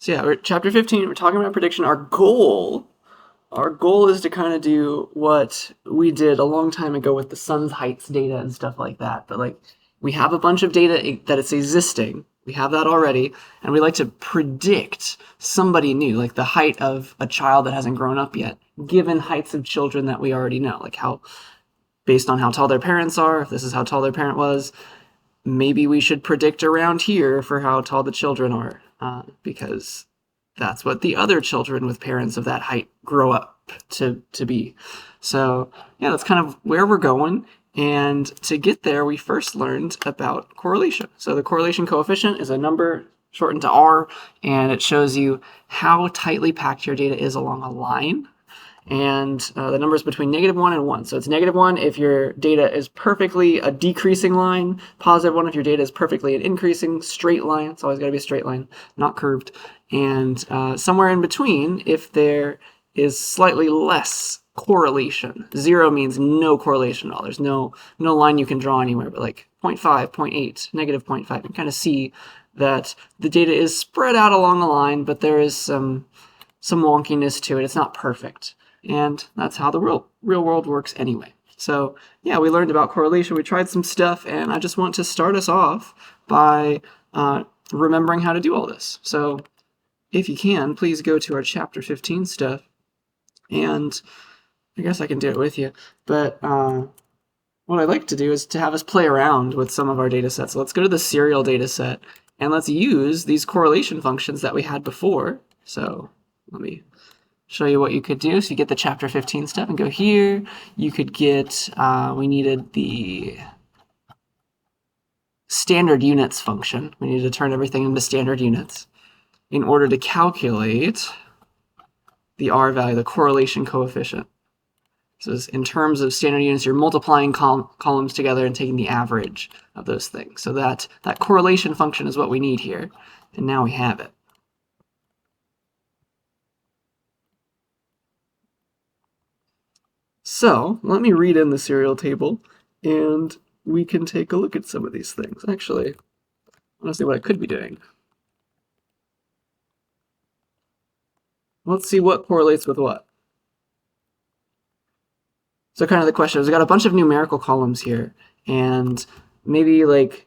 So yeah, we're chapter 15. We're talking about prediction. Our goal is to kind of do what we did a long time ago with the sun's heights data and stuff like that. But like we have a bunch of data that it's existing. We have that already, and we like to predict somebody new, like the height of a child that hasn't grown up yet, given heights of children that we already know, like how based on how tall their parents are. If this is how tall their parent was, maybe we should predict around here for how tall the children are, because that's what the other children with parents of that height grow up to be. So yeah, that's kind of where we're going. And to get there, we first learned about correlation. So the correlation coefficient is a number shortened to R, and it shows you how tightly packed your data is along a line. And the number is between -1 and 1. So it's -1 if your data is perfectly a decreasing line, +1 if your data is perfectly an increasing straight line. It's always got to be a straight line, not curved. And somewhere in between if there is slightly less correlation. 0 means no correlation at all. There's no line you can draw anywhere, but like 0.5, 0.8, -0.5, you can kind of see that the data is spread out along the line, but there is some wonkiness to it. It's not perfect. And that's how the real world works anyway. So yeah, we learned about correlation. We tried some stuff, and I just want to start us off by remembering how to do all this. So if you can, please go to our chapter 15 stuff, and I guess I can do it with you. But what I'd like to do is to have us play around with some of our data sets. So let's go to the serial data set, and let's use these correlation functions that we had before. So let me show you what you could do. So you get the chapter 15 stuff and go here. You could get, we needed the standard units function. We needed to turn everything into standard units in order to calculate the R value, the correlation coefficient. So in terms of standard units, you're multiplying columns together and taking the average of those things. So that correlation function is what we need here. And now we have it. So let me read in the serial table, and we can take a look at some of these things. Actually, honestly, what I could be doing. Let's see what correlates with what. So kind of the question is, we've got a bunch of numerical columns here, and maybe like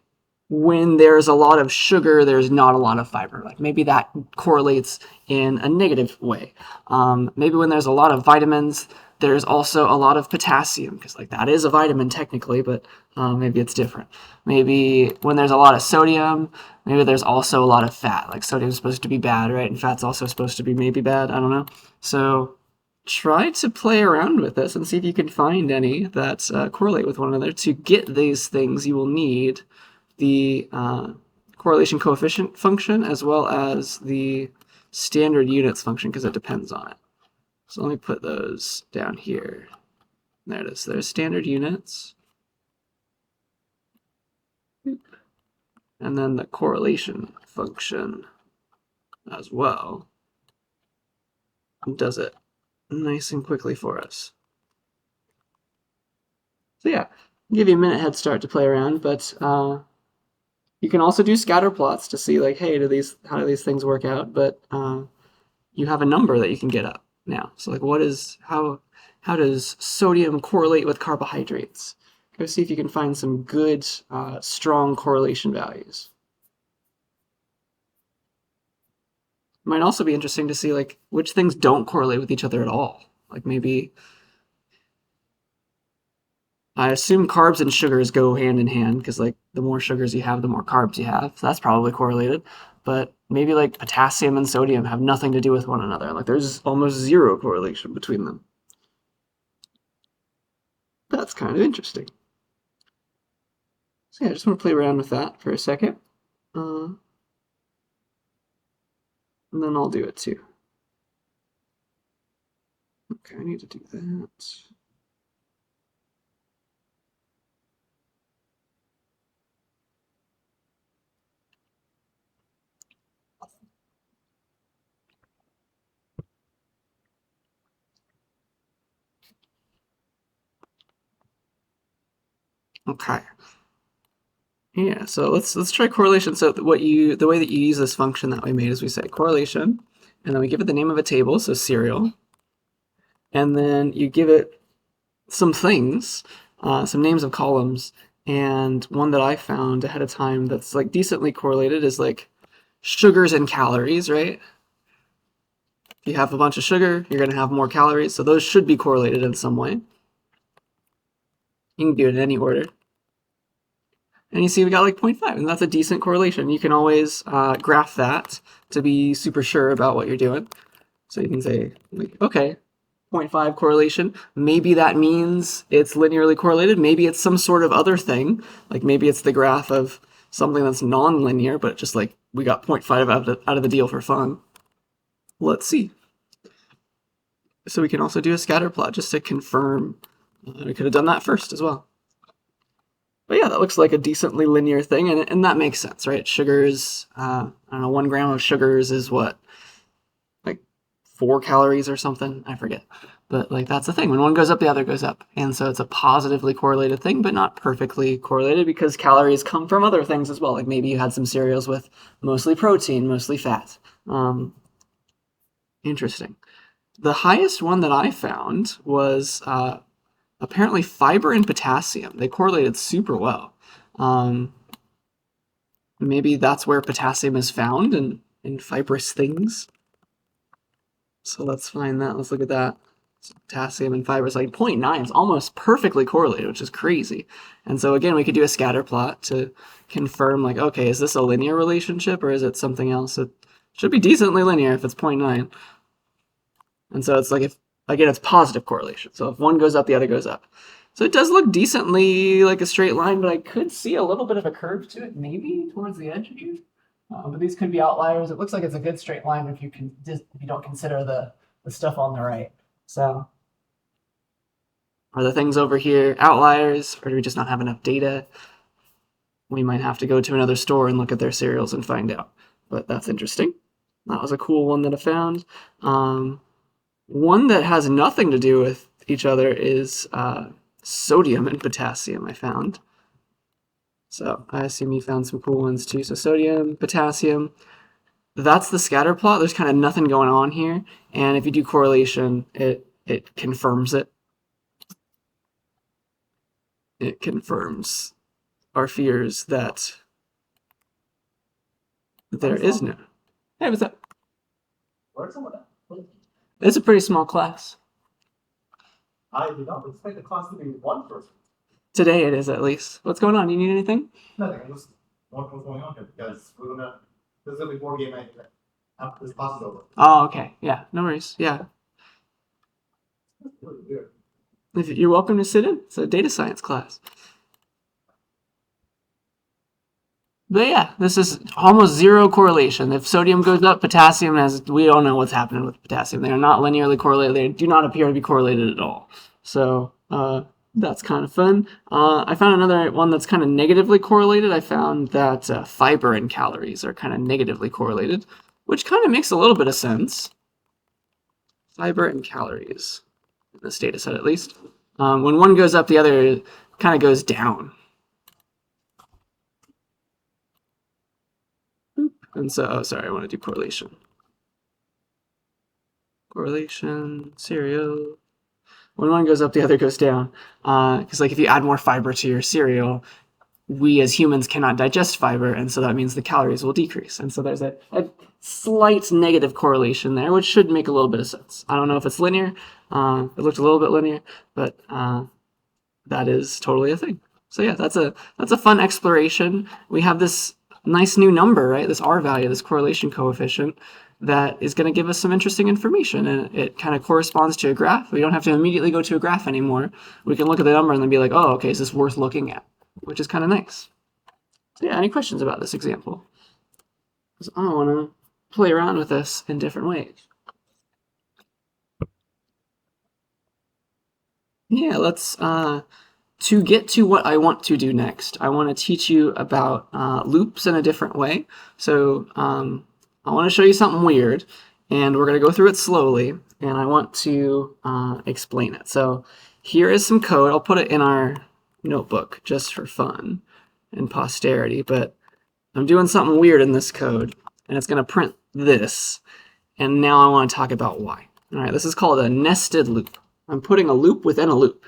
when there's a lot of sugar, there's not a lot of fiber. Like maybe that correlates in a negative way. Maybe when there's a lot of vitamins, there's also a lot of potassium, because like that is a vitamin technically, but maybe it's different. Maybe when there's a lot of sodium, maybe there's also a lot of fat. Like sodium is supposed to be bad, right? And fat's also supposed to be maybe bad. I don't know. So try to play around with this and see if you can find any that correlate with one another. To get these things, you will need the correlation coefficient function as well as the standard units function, because it depends on it. So let me put those down here. There it is. There's standard units. And then the correlation function as well does it nice and quickly for us. So yeah, I'll give you a minute head start to play around, but you can also do scatter plots to see like, hey, how do these things work out? But you have a number that you can get up now. So like, how does sodium correlate with carbohydrates? Go see if you can find some good, strong correlation values. It might also be interesting to see like which things don't correlate with each other at all. Like maybe, I assume carbs and sugars go hand in hand, because like the more sugars you have, the more carbs you have. So that's probably correlated. But maybe like potassium and sodium have nothing to do with one another. Like there's almost zero correlation between them. That's kind of interesting. So yeah, I just want to play around with that for a second. And then I'll do it too. Okay, I need to do that. Okay. Yeah, so let's try correlation. So the way that you use this function that we made is we say correlation, and then we give it the name of a table, so serial, and then you give it some things, some names of columns, and one that I found ahead of time that's like decently correlated is like sugars and calories, right? If you have a bunch of sugar, you're going to have more calories, so those should be correlated in some way. You can do it in any order. And you see we got like 0.5, and that's a decent correlation. You can always graph that to be super sure about what you're doing. So you can say, like, okay, 0.5 correlation. Maybe that means it's linearly correlated. Maybe it's some sort of other thing. Like maybe it's the graph of something that's non-linear, but just like we got 0.5 out of the deal for fun. Let's see. So we can also do a scatter plot just to confirm. We could have done that first as well. But yeah, that looks like a decently linear thing, and that makes sense, right? Sugars, I don't know, 1 gram of sugars is what, like 4 calories or something? I forget. But like that's the thing. When one goes up, the other goes up. And so it's a positively correlated thing, but not perfectly correlated because calories come from other things as well. Like maybe you had some cereals with mostly protein, mostly fat. Interesting. The highest one that I found was apparently fiber and potassium. They correlated super well. Maybe that's where potassium is found in fibrous things. So let's find that. Let's look at that. So potassium and fiber is like 0.9. It's almost perfectly correlated, which is crazy. And so again, we could do a scatter plot to confirm like, okay, is this a linear relationship or is it something else? It should be decently linear if it's 0.9. And so it's like if, again, it's positive correlation. So if one goes up, the other goes up. So it does look decently like a straight line, but I could see a little bit of a curve to it, maybe towards the edge here. But these could be outliers. It looks like it's a good straight line if you don't consider the stuff on the right. So are the things over here outliers, or do we just not have enough data? We might have to go to another store and look at their cereals and find out. But that's interesting. That was a cool one that I found. One that has nothing to do with each other is sodium and potassium, I found. So I assume you found some cool ones too. So sodium, potassium, that's the scatter plot. There's kind of nothing going on here. And if you do correlation, it confirms it. It confirms our fears that there is no. Hey, what's up? Where's some of that? It's a pretty small class. I did not expect the class to be one person. Today it is, at least. What's going on? You need anything? Nothing. I just wondering what's going on here because this is gonna be board game night after this class is over. Oh, okay. Yeah, no worries. Yeah. It's really weird. You're welcome to sit in. It's a data science class. But yeah, this is almost zero correlation. If sodium goes up, potassium has, we don't know what's happening with potassium. They are not linearly correlated. They do not appear to be correlated at all. So that's kind of fun. I found another one that's kind of negatively correlated. I found that fiber and calories are kind of negatively correlated, which kind of makes a little bit of sense. Fiber and calories, in this data set at least. When one goes up, the other kind of goes down. And so, oh, sorry, I want to do correlation. Correlation, cereal. When one goes up, the other goes down. Because like if you add more fiber to your cereal, we as humans cannot digest fiber, and so that means the calories will decrease. And so there's a slight negative correlation there, which should make a little bit of sense. I don't know if it's linear. It looked a little bit linear, but that is totally a thing. So yeah, that's a fun exploration. We have this nice new number, right? This R value, this correlation coefficient, that is going to give us some interesting information, and it kind of corresponds to a graph. We don't have to immediately go to a graph anymore. We can look at the number and then be like, oh, okay, is this worth looking at? Which is kind of nice. So yeah, any questions about this example? Because I want to play around with this in different ways. Yeah, let's to get to what I want to do next, I want to teach you about loops in a different way. So I want to show you something weird, and we're going to go through it slowly, and I want to explain it. So here is some code. I'll put it in our notebook just for fun. in posterity, but I'm doing something weird in this code, and it's going to print this. And now I want to talk about why. All right, this is called a nested loop. I'm putting a loop within a loop.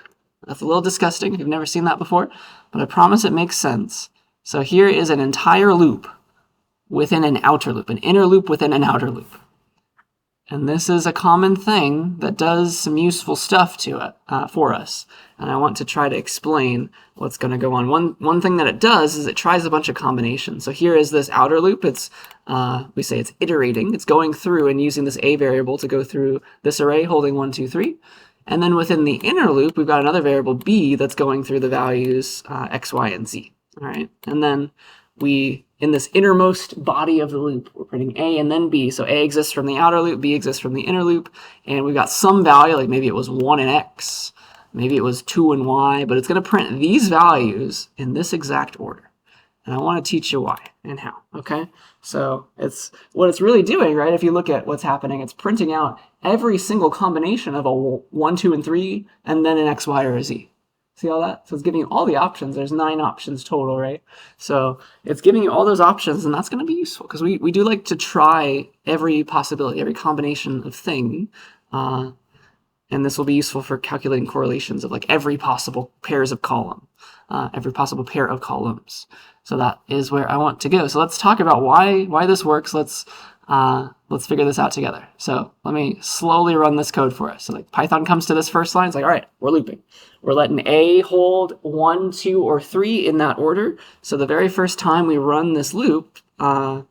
That's a little disgusting if you've never seen that before, but I promise it makes sense. So here is an entire loop within an outer loop, an inner loop within an outer loop. And this is a common thing that does some useful stuff to it for us. And I want to try to explain what's going to go on. One thing that it does is it tries a bunch of combinations. So here is this outer loop. It's we say it's iterating. It's going through and using this a variable to go through this array holding 1, 2, 3. And then within the inner loop, we've got another variable b that's going through the values x, y, and z. All right, and then in this innermost body of the loop, we're printing a and then b. So a exists from the outer loop, b exists from the inner loop, and we've got some value, like maybe it was 1 in x, maybe it was 2 in y, but it's going to print these values in this exact order. And I want to teach you why and how, okay? So what it's really doing, right, if you look at what's happening, it's printing out every single combination of a 1, 2, and 3, and then an x, y, or a z. See all that? So it's giving you all the options. There's 9 options total, right? So it's giving you all those options, and that's going to be useful because we do like to try every possibility, every combination of thing. And this will be useful for calculating correlations of like every possible pairs of column, every possible pair of columns. So that is where I want to go. So let's talk about why this works. Let's figure this out together. So let me slowly run this code for us. So like Python comes to this first line. It's like, all right, we're looping. We're letting a hold 1, 2, or 3 in that order. So the very first time we run this loop, a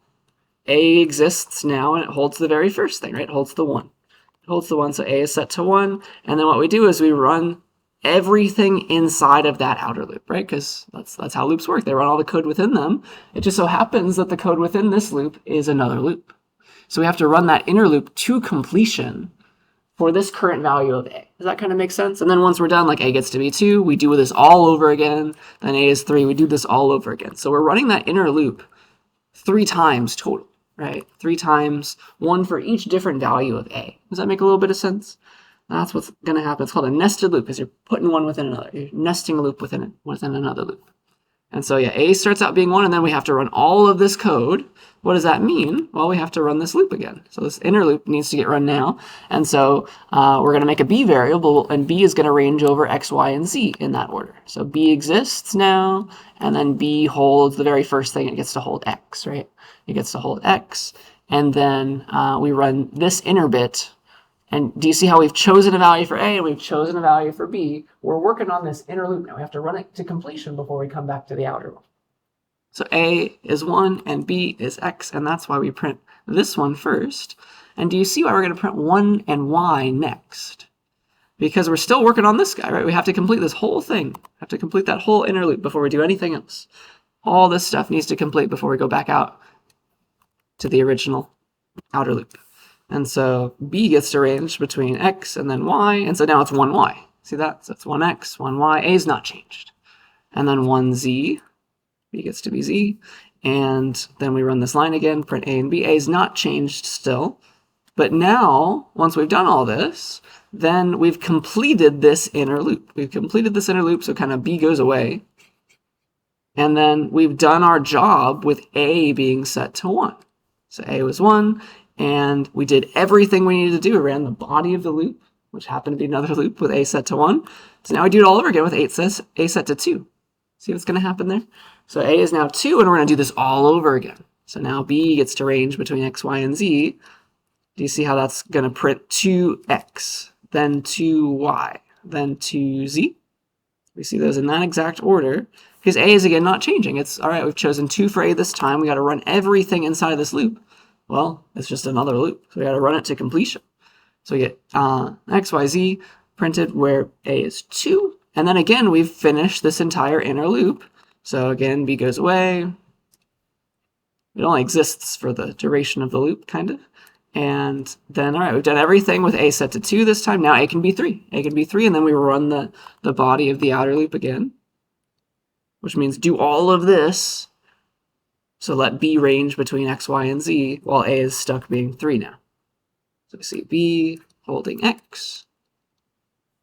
exists now, and it holds the very first thing, right? It holds the 1. It holds the 1, so a is set to 1. And then what we do is we run everything inside of that outer loop, right? Because that's how loops work. They run all the code within them. It just so happens that the code within this loop is another loop. So we have to run that inner loop to completion for this current value of a. Does that kind of make sense? And then once we're done, like a gets to be 2, we do this all over again. Then a is 3, we do this all over again. So we're running that inner loop 3 times total, right? 3 times, 1 for each different value of a. Does that make a little bit of sense? That's what's going to happen. It's called a nested loop because you're putting one within another. You're nesting a loop within another loop. And so, yeah, a starts out being 1, and then we have to run all of this code. What does that mean? Well, we have to run this loop again. So this inner loop needs to get run now. And so we're going to make a b variable, and b is going to range over x, y, and z in that order. So b exists now, and then b holds the very first thing. It gets to hold x, right? It gets to hold x. And then we run this inner bit. And do you see how we've chosen a value for a and we've chosen a value for b? We're working on this inner loop now. We have to run it to completion before we come back to the outer one. So a is 1 and b is x, and that's why we print this one first. And do you see why we're going to print 1 and y next? Because we're still working on this guy, right? We have to complete this whole thing. We have to complete that whole inner loop before we do anything else. All this stuff needs to complete before we go back out to the original outer loop. And so b gets to range between x and then y, and so now it's 1y. See that? So it's 1x, 1y. A is not changed. And then 1z, b gets to be z, and then we run this line again, print a and b. A is not changed still, but now, once we've done all this, then we've completed this inner loop. We've completed this inner loop, so kind of b goes away, and then we've done our job with a being set to 1. So a was 1, and we did everything we needed to do. We ran the body of the loop, which happened to be another loop with a set to 1. So now we do it all over again with a set to 2. See what's going to happen there? So a is now 2, and we're going to do this all over again. So now b gets to range between x, y, and z. Do you see how that's going to print 2x, then 2y, then 2z? We see those in that exact order, because a is, again, not changing. It's, all right, we've chosen 2 for a this time. We got to run everything inside of this loop. Well, it's just another loop, so we got to run it to completion. So we get x, y, z printed where a is 2, and then again we've finished this entire inner loop. So again, b goes away. It only exists for the duration of the loop, kind of. And then, all right, we've done everything with a set to 2 this time. Now a can be 3. A can be 3, and then we run the body of the outer loop again, which means do all of this. So let b range between x, y, and z, while a is stuck being 3 now. So we see b holding x.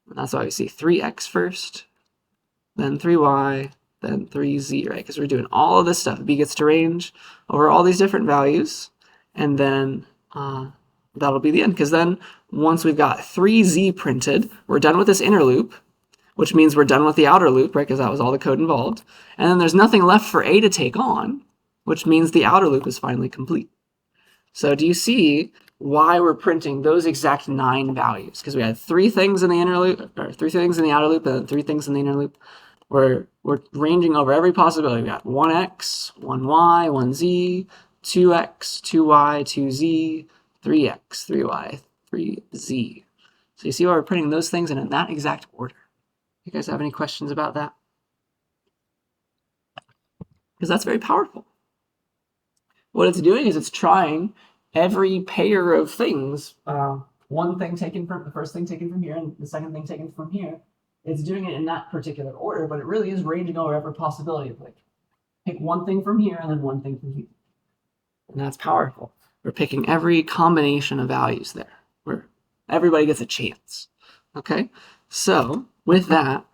And that's why we see 3x first, then 3y, then 3z, right? Because we're doing all of this stuff. B gets to range over all these different values, and then that'll be the end. Because then once we've got 3z printed, we're done with this inner loop, which means we're done with the outer loop, right? Because that was all the code involved. And then there's nothing left for A to take on, which means the outer loop is finally complete. So do you see why we're printing those exact 9 values? Because we had 3 things in the inner loop, or 3 things in the outer loop, and then 3 things in the inner loop. We're ranging over every possibility. We got 1x, 1y, 1z, 2x, 2y, 2z, 3x, 3y, 3z. So you see why we're printing those things in that exact order. You guys have any questions about that? Because that's very powerful. What it's doing is it's trying every pair of things, one thing taken from the first thing taken from here and the second thing taken from here. It's doing it in that particular order, but it really is ranging over every possibility of like pick one thing from here and then one thing from here. And that's powerful. We're picking every combination of values there, where everybody gets a chance. Okay, so with that,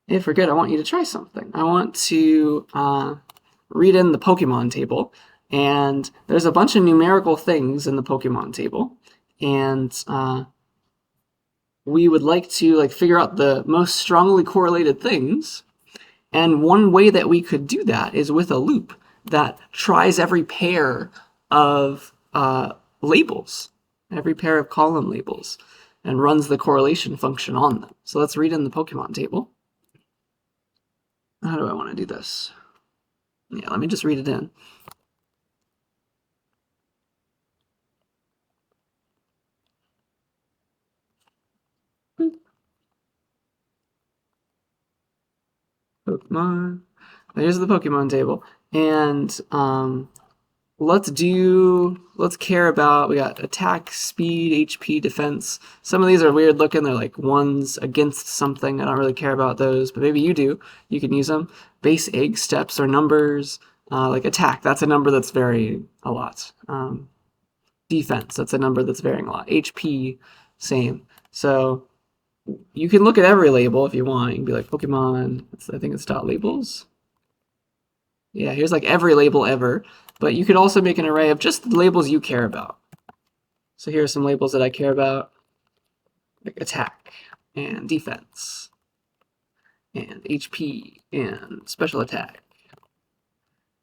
if we're good, I want you to try something. I want to read in the Pokemon table, and there's a bunch of numerical things in the Pokemon table, and we would like to figure out the most strongly correlated things. And one way that we could do that is with a loop that tries every pair of labels, every pair of column labels, and runs the correlation function on them. So let's read in the Pokemon table. How do I want to do this? Yeah, let me just read it in. Pokemon. Here's the Pokemon table. And let's care about, we got attack, speed, HP, defense. Some of these are weird looking. They're like ones against something. I don't really care about those, but maybe you do. You can use them. Base, egg, steps are numbers. Like attack, that's a number that's varying a lot. Defense, that's a number that's varying a lot. HP, same. So you can look at every label if you want. You can be like Pokemon, I think it's dot labels. Yeah, here's like every label ever, but you could also make an array of just the labels you care about. So here are some labels that I care about, like attack and defense and HP and special attack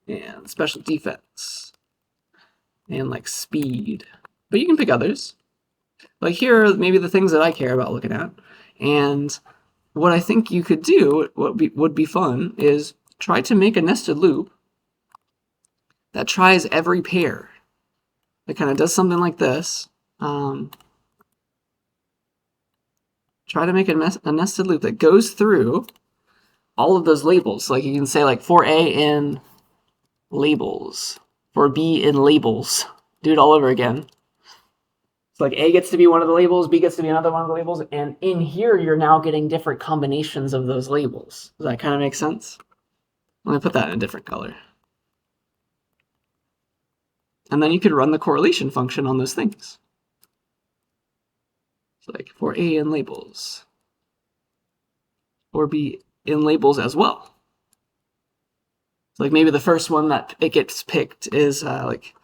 and special defense and like speed. But you can pick others. Like here are maybe the things that I care about looking at. And what I think you could do, what would be fun, is try to make a nested loop that tries every pair. It kind of does something like this. Try to make a nested loop that goes through all of those labels. Like you can say like for A in labels, for B in labels. Do it all over again. So like A gets to be one of the labels, B gets to be another one of the labels, and in here you're now getting different combinations of those labels. Does that kind of make sense? Let me put that in a different color. And then you could run the correlation function on those things. So like for A in labels, or B in labels as well. So like maybe the first one that it gets picked is like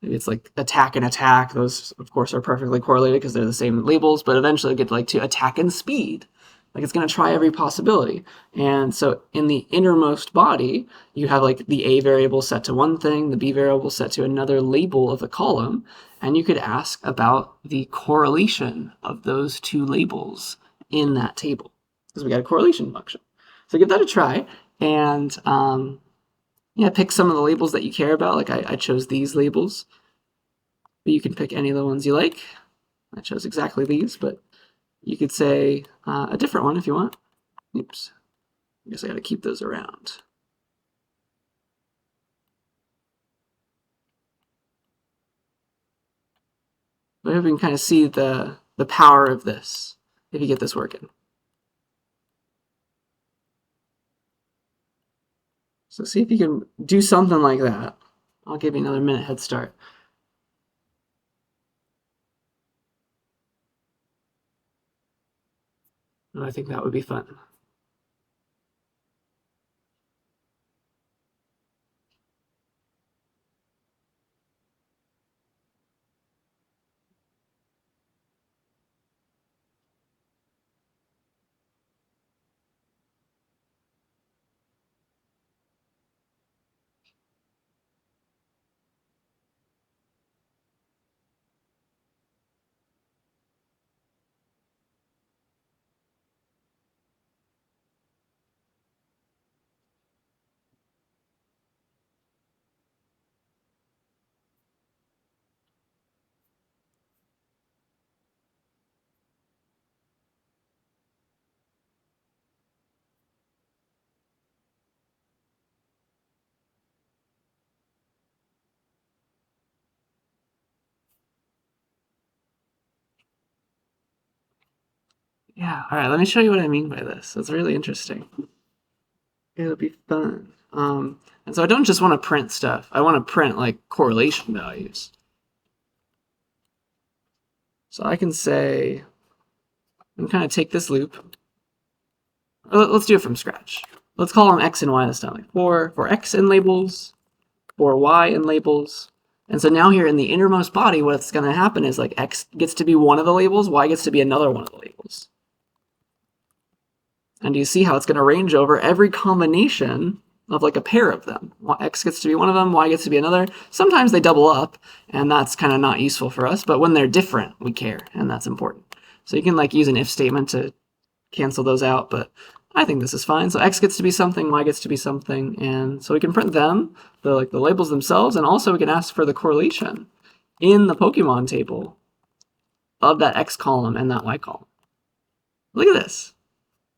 maybe it's like attack and attack. Those of course are perfectly correlated because they're the same labels, but eventually it get like to attack and speed. Like it's going to try every possibility. And so in the innermost body, you have like the A variable set to one thing, the B variable set to another label of the column, and you could ask about the correlation of those two labels in that table because we got a correlation function. So give that a try, and yeah, pick some of the labels that you care about. Like I chose these labels, but you can pick any of the ones you like. I chose exactly these, but you could say a different one if you want. Oops. I guess I got to keep those around. But I hope you can kind of see the power of this if you get this working. So see if you can do something like that. I'll give you another minute head start. And I think that would be fun. Yeah, all right, let me show you what I mean by this. It's really interesting. It'll be fun. And so I don't just want to print stuff. I want to print like correlation values. So I can say, I'm kind of take this loop. Let's do it from scratch. Let's call them x and y this time. Like for x in labels, for y in labels. And so now here in the innermost body, what's going to happen is like x gets to be one of the labels, y gets to be another one of the labels. And you see how it's going to range over every combination of like a pair of them. X gets to be one of them, y gets to be another. Sometimes they double up, and that's kind of not useful for us. But when they're different, we care, and that's important. So you can like use an if statement to cancel those out, but I think this is fine. So x gets to be something, y gets to be something, and so we can print them, the labels themselves, and also we can ask for the correlation in the Pokemon table of that x column and that y column. Look at this.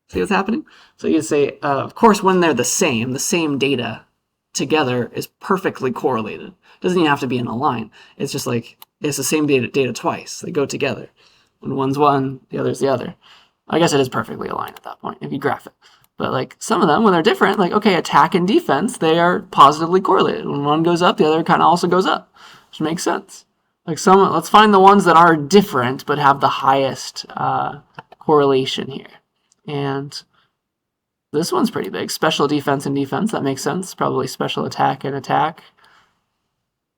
See what's happening? So you say, of course, when they're the same data together is perfectly correlated. Doesn't even have to be in a line. It's just like, it's the same data twice. They go together. When one's one, the other's the other. I guess it is perfectly aligned at that point, if you graph it. But like some of them, when they're different, like, okay, attack and defense, they are positively correlated. When one goes up, the other kind of also goes up, which makes sense. Like let's find the ones that are different, but have the highest correlation here. And this one's pretty big. Special defense and defense, that makes sense. Probably special attack and attack.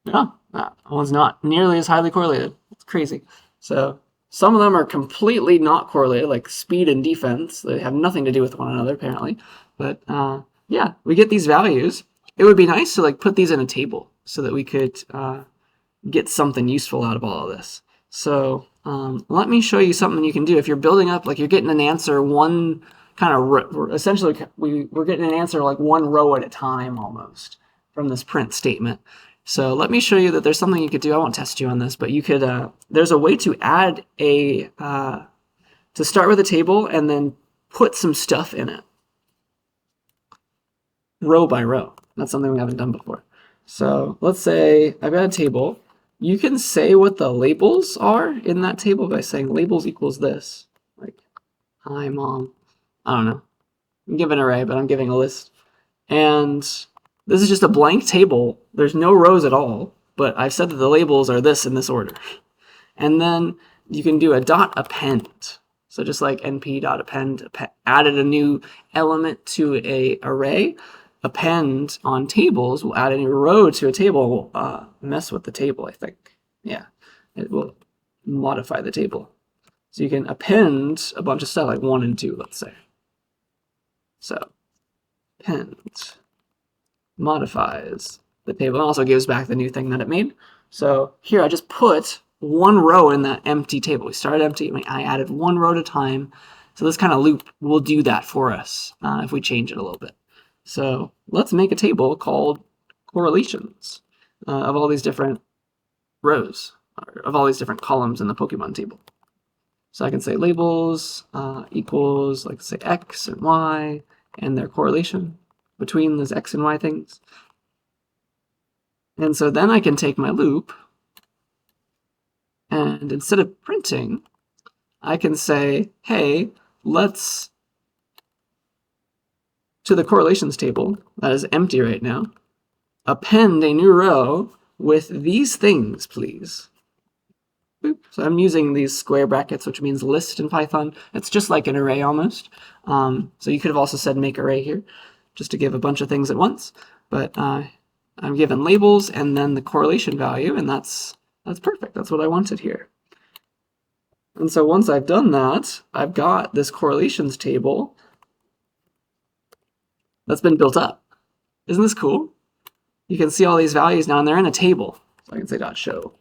No, that one's not nearly as highly correlated. It's crazy. So some of them are completely not correlated, like speed and defense. They have nothing to do with one another, apparently. But yeah, we get these values. It would be nice to like put these in a table so that we could get something useful out of all of this. So let me show you something you can do. If you're building up, like you're getting an answer one kind of, essentially we're getting an answer like one row at a time almost from this print statement. So let me show you that there's something you could do. I won't test you on this, but you could, there's a way to add to start with a table and then put some stuff in it. Row by row. That's something we haven't done before. So let's say I've got a table. You can say what the labels are in that table by saying labels equals this. Like, hi, mom. I don't know. I'm giving an array, but I'm giving a list. And this is just a blank table. There's no rows at all, but I've said that the labels are this in this order. And then you can do a dot append. So just like np.append, added a new element to a array. Append on tables will add a new row to a table, will mess with the table, I think. Yeah, it will modify the table. So you can append a bunch of stuff like 1 and 2, let's say. So append modifies the table and also gives back the new thing that it made. So here I just put one row in that empty table. We started empty, I added one row at a time. So this kind of loop will do that for us if we change it a little bit. So let's make a table called correlations of all these different rows, of all these different columns in the Pokemon table. So I can say labels equals, like say X and Y, and their correlation between those X and Y things. And so then I can take my loop, and instead of printing, I can say, hey, let's, to the correlations table, that is empty right now, append a new row with these things, please. So I'm using these square brackets, which means list in Python. It's just like an array almost. So you could have also said make array here, just to give a bunch of things at once. But I'm given labels and then the correlation value, and that's perfect. That's what I wanted here. And so once I've done that, I've got this correlations table that's been built up. Isn't this cool? You can see all these values now, and they're in a table. So I can say .show.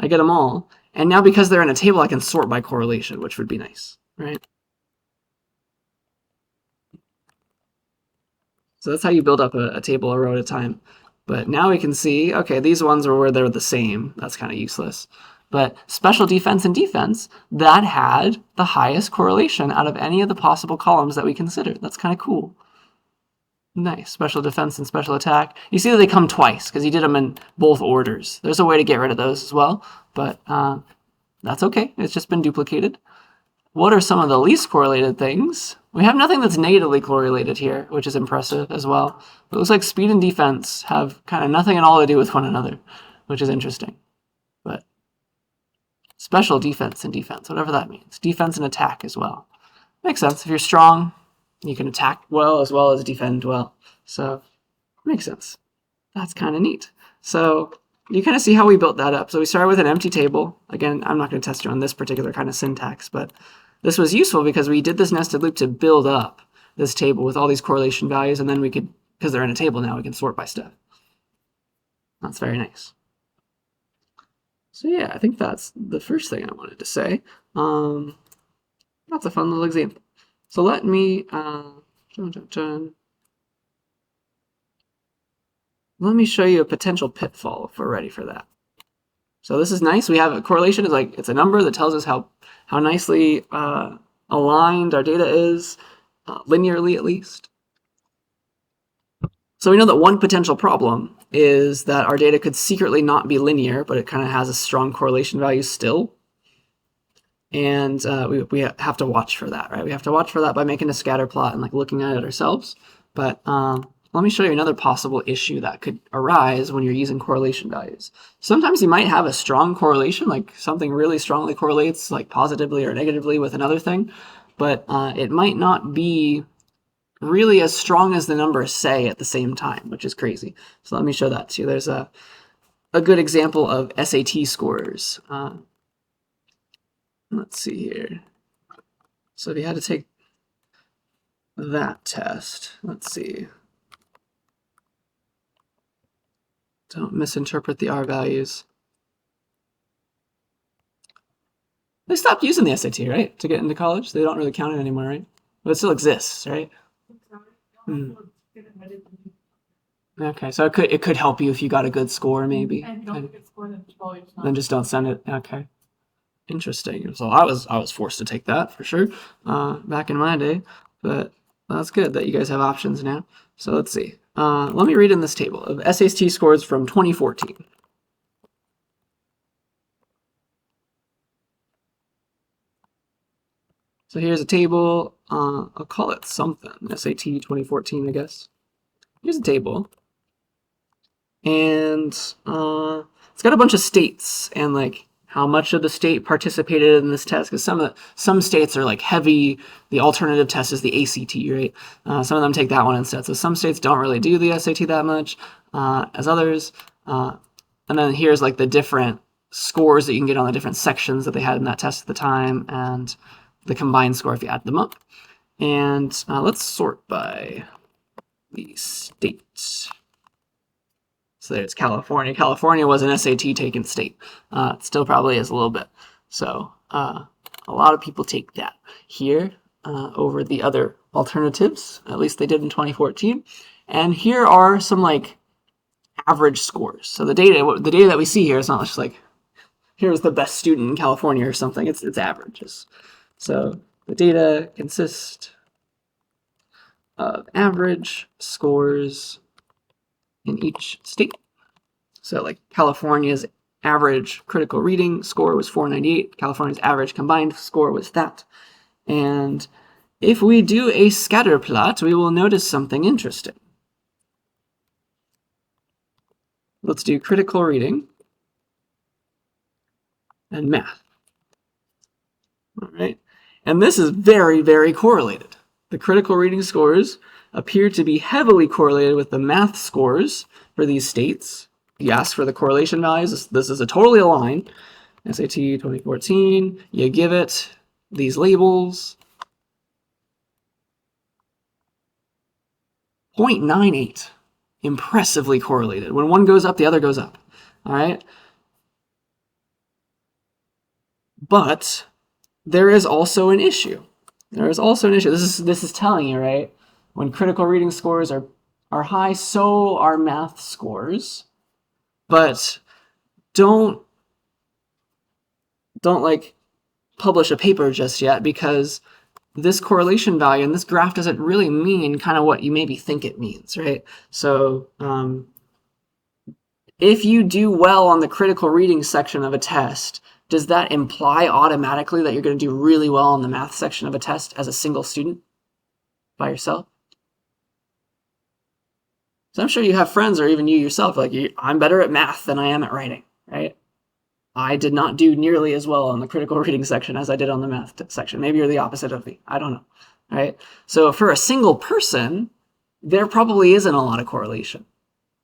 I get them all. And now because they're in a table, I can sort by correlation, which would be nice, right? So that's how you build up a table a row at a time. But now we can see, okay, these ones are where they're the same. That's kind of useless. But special defense and defense, that had the highest correlation out of any of the possible columns that we considered. That's kind of cool. Nice. Special defense and special attack. You see that they come twice because you did them in both orders. There's a way to get rid of those as well, but that's okay. It's just been duplicated. what are some of the least correlated things? We have nothing that's negatively correlated here, which is impressive as well. It looks like speed and defense have kind of nothing at all to do with one another, which is interesting. But special defense and defense, whatever that means. Defense and attack as well. Makes sense. If you're strong, you can attack well as defend well. So, makes sense. That's kind of neat. So, you kind of see how we built that up. So we started with an empty table. Again, I'm not going to test you on this particular kind of syntax, but this was useful because we did this nested loop to build up this table with all these correlation values, and then we could, because they're in a table now, we can sort by stuff. That's very nice. So yeah, I think that's the first thing I wanted to say. That's a fun little example. So let me let me show you a potential pitfall if we're ready for that. So this is nice. We have a correlation. Is like it's a number that tells us how nicely aligned our data is, linearly at least. So we know that one potential problem is that our data could secretly not be linear, but it kind of has a strong correlation value still. And we have to watch for that, right? We have to watch for that by making a scatter plot and like looking at it ourselves. But let me show you another possible issue that could arise when you're using correlation values. Sometimes you might have a strong correlation, like something really strongly correlates like positively or negatively with another thing, but it might not be really as strong as the numbers say at the same time, which is crazy. So let me show that to you. There's a good example of SAT scores. Let's see here. So if you had to take that test, let's see. Don't misinterpret the R values. They stopped using the SAT, right? To get into college? They don't really count it anymore, right? But it still exists, right? Okay, so it could help you if you got a good score, maybe. And if you don't get a good score, then just don't send it. Okay. Interesting. So I was forced to take that for sure back in my day, but that's good that you guys have options now. So let's see. Let me read in this table of SAT scores from 2014. So here's a table. I'll call it something. SAT 2014, I guess. Here's a table. And it's got a bunch of states and like how much of the state participated in this test, because some states are like heavy. The alternative test is the ACT, right? Some of them take that one instead. So some states don't really do the SAT that much as others. And then here's like the different scores that you can get on the different sections that they had in that test at the time, and the combined score if you add them up. And let's sort by the states. So there's California. California was an SAT taken state. It still probably is a little bit. So a lot of people take that here over the other alternatives. At least they did in 2014. And here are some like average scores. So the data that we see here is not just like here's the best student in California or something. It's averages. So the data consist of average scores in each state. So like California's average critical reading score was 498. California's average combined score was that. And if we do a scatter plot, we will notice something interesting. Let's do critical reading and math. All right. And this is very, very correlated. The critical reading scores appear to be heavily correlated with the math scores for these states. You ask for the correlation values. This is a totally aligned. SAT 2014. You give it these labels. 0.98. Impressively correlated. When one goes up, the other goes up. All right. But there is also an issue. There is also an issue. This is telling you, right? When critical reading scores are high, so are math scores. But don't like publish a paper just yet, because this correlation value and this graph doesn't really mean kind of what you maybe think it means, right? So if you do well on the critical reading section of a test, does that imply automatically that you're going to do really well in the math section of a test as a single student by yourself? So I'm sure you have friends, or even you yourself, like, I'm better at math than I am at writing, right? I did not do nearly as well on the critical reading section as I did on the math section. Maybe you're the opposite of me. I don't know, right? So for a single person, there probably isn't a lot of correlation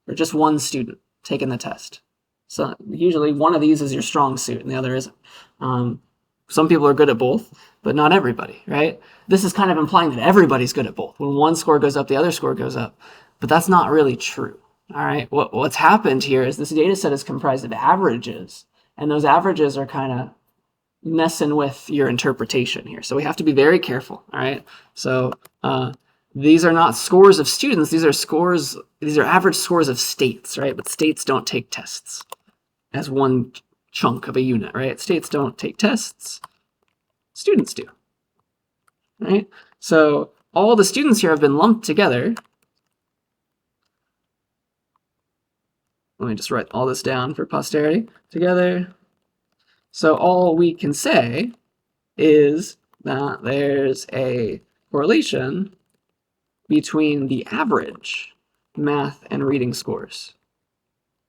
for just one student taking the test. So usually one of these is your strong suit and the other isn't. Some people are good at both, but not everybody, right? This is kind of implying that everybody's good at both. When one score goes up, the other score goes up. But that's not really true, all right? What's happened here is this data set is comprised of averages, and those averages are kind of messing with your interpretation here. So we have to be very careful, all right? So these are not scores of students. These are average scores of states, right? But states don't take tests as one chunk of a unit, right? States don't take tests. Students do, right? So all the students here have been lumped together. Let me just write all this down for posterity together. So all we can say is that there's a correlation between the average math and reading scores.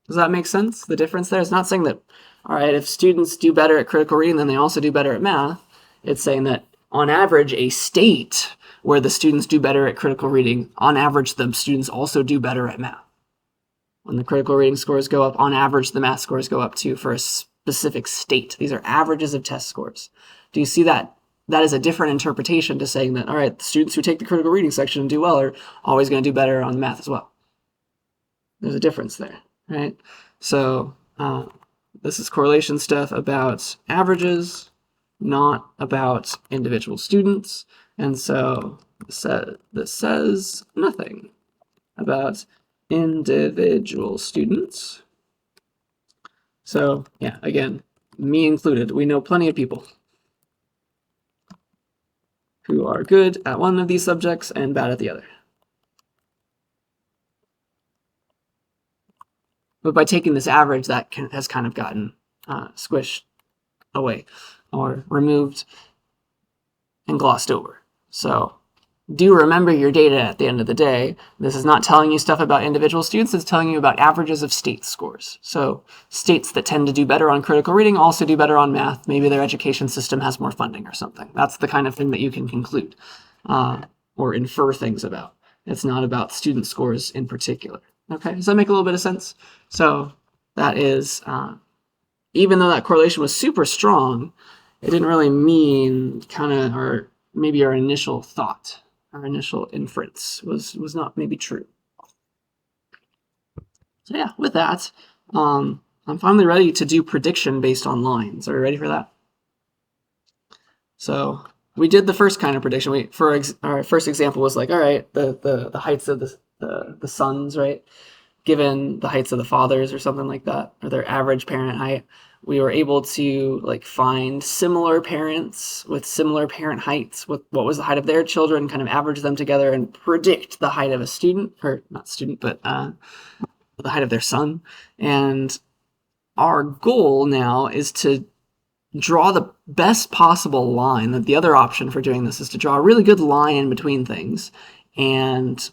Does that make sense? The difference there is not saying that, all right, if students do better at critical reading, then they also do better at math. It's saying that on average, a state where the students do better at critical reading, on average, the students also do better at math. When the critical reading scores go up, on average, the math scores go up too for a specific state. These are averages of test scores. Do you see that? That is a different interpretation to saying that, all right, the students who take the critical reading section and do well are always going to do better on math as well. There's a difference there, right? So this is correlation stuff about averages, not about individual students. And so this says nothing about individual students. So yeah, again, me included, we know plenty of people who are good at one of these subjects and bad at the other. But by taking this average, that has kind of gotten squished away or removed and glossed over. So do remember your data at the end of the day. This is not telling you stuff about individual students. It's telling you about averages of state scores. So states that tend to do better on critical reading also do better on math. Maybe their education system has more funding or something. That's the kind of thing that you can conclude or infer things about. It's not about student scores in particular. Okay, does that make a little bit of sense? So that is, even though that correlation was super strong, it didn't really mean maybe our initial thought. Our initial inference was not maybe true. So yeah, with that, I'm finally ready to do prediction based on lines. Are you ready for that? So we did the first kind of prediction. Our first example was like, all right, the heights of the sons, right? Given the heights of the fathers or something like that, or their average parent height, we were able to like find similar parents with similar parent heights, with what was the height of their children, kind of average them together and predict the height of a student, or not student, but the height of their son. And our goal now is to draw the best possible line. That the other option for doing this is to draw a really good line in between things and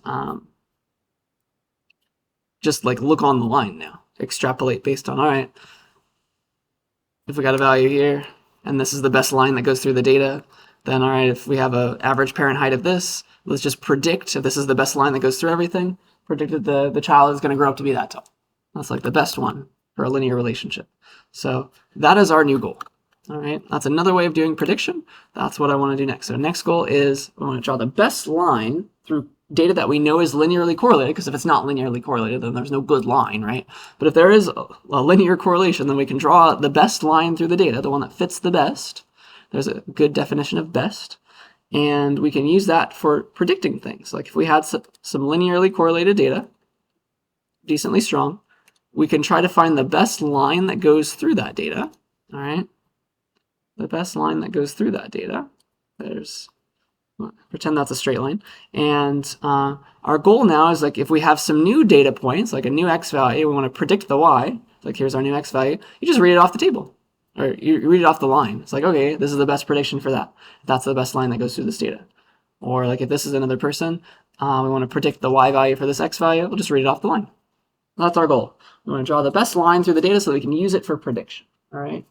just like look on the line now, extrapolate based on, all right, if we got a value here, and this is the best line that goes through the data, then all right, if we have an average parent height of this, let's just predict if this is the best line that goes through everything, predicted the child is going to grow up to be that tall. That's like the best one for a linear relationship. So that is our new goal. All right, that's another way of doing prediction. That's what I want to do next. So next goal is I want to draw the best line through data that we know is linearly correlated, because if it's not linearly correlated, then there's no good line, right? But if there is a linear correlation, then we can draw the best line through the data, the one that fits the best. There's a good definition of best. And we can use that for predicting things. Like if we had some linearly correlated data, decently strong, we can try to find the best line that goes through that data, all right? The best line that goes through that data. Pretend that's a straight line. And our goal now is like if we have some new data points, like a new x value, we want to predict the y, like here's our new x value, you just read it off the table. or you read it off the line. It's like, okay, this is the best prediction for that. That's the best line that goes through this data. Or like if this is another person, we want to predict the y value for this x value, we'll just read it off the line. That's our goal. We want to draw the best line through the data so that we can use it for prediction. All right.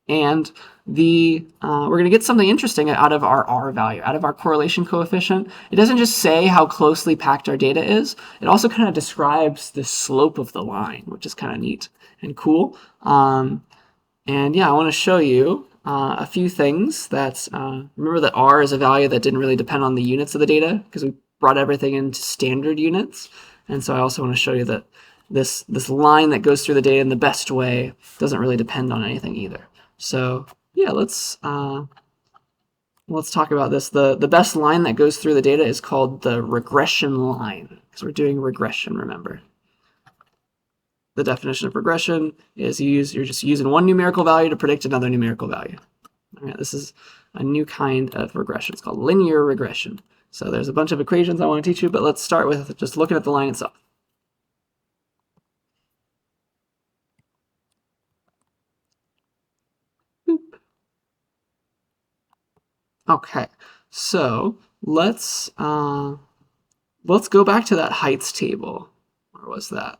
And we're going to get something interesting out of our R value, out of our correlation coefficient. It doesn't just say how closely packed our data is. It also kind of describes the slope of the line, which is kind of neat and cool. And yeah, I want to show you a few things. Remember that R is a value that didn't really depend on the units of the data because we brought everything into standard units. And so I also want to show you that this line that goes through the data in the best way doesn't really depend on anything either. So yeah, let's talk about this. The best line that goes through the data is called the regression line because we're doing regression, remember. The definition of regression is you're just using one numerical value to predict another numerical value. All right, this is a new kind of regression. It's called linear regression. So there's a bunch of equations I want to teach you, but let's start with just looking at the line itself. Okay, so let's go back to that heights table. Where was that?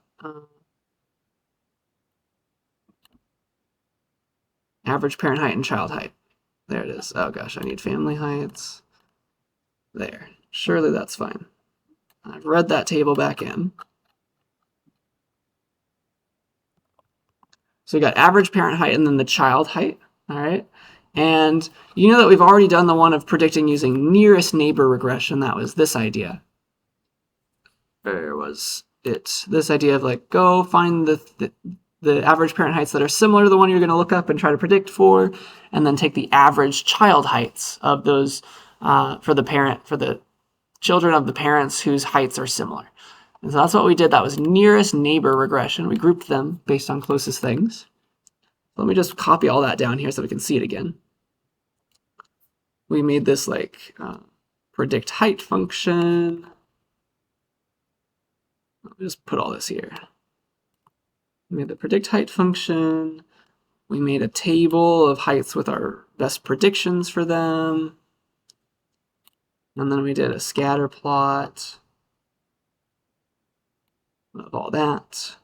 Average parent height and child height. There it is. Oh gosh, I need family heights. There. Surely that's fine. I've read that table back in. So we got average parent height and then the child height. All right. And you know that we've already done the one of predicting using nearest neighbor regression. That was this idea. Where was it? This idea of like, go find the average parent heights that are similar to the one you're going to look up and try to predict for, and then take the average child heights of those for the children of the parents whose heights are similar. And so that's what we did. That was nearest neighbor regression. We grouped them based on closest things. Let me just copy all that down here so we can see it again. We made this like predict height function. I'll just put all this here. We made the predict height function. We made a table of heights with our best predictions for them. And then we did a scatter plot of all that.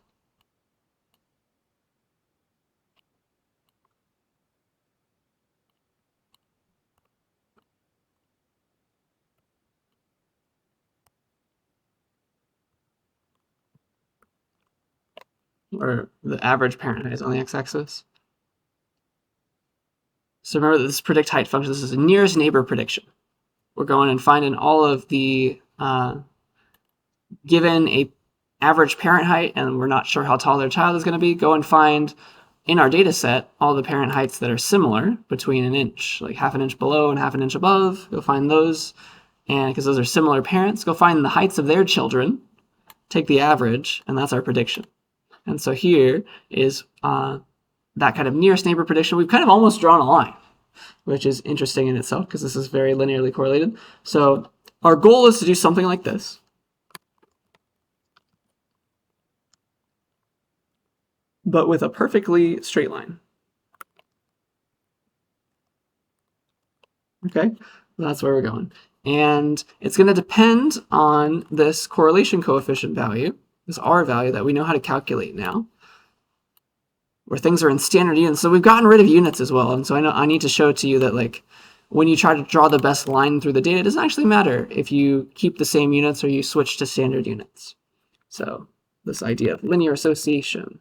Or the average parent height is on the x-axis. So remember that this predict height function, this is a nearest neighbor prediction. We're going and finding all of the, given a average parent height, and we're not sure how tall their child is going to be, go and find in our data set all the parent heights that are similar between an inch, like half an inch below and half an inch above. Go find those, and because those are similar parents, go find the heights of their children, take the average, and that's our prediction. And so here is that kind of nearest neighbor prediction. We've kind of almost drawn a line, which is interesting in itself because this is very linearly correlated. So our goal is to do something like this. But with a perfectly straight line. Okay, that's where we're going. And it's going to depend on this correlation coefficient value, this R value that we know how to calculate now, where things are in standard units. So we've gotten rid of units as well. And so I need to show to you that like when you try to draw the best line through the data, it doesn't actually matter if you keep the same units or you switch to standard units. So this idea of linear association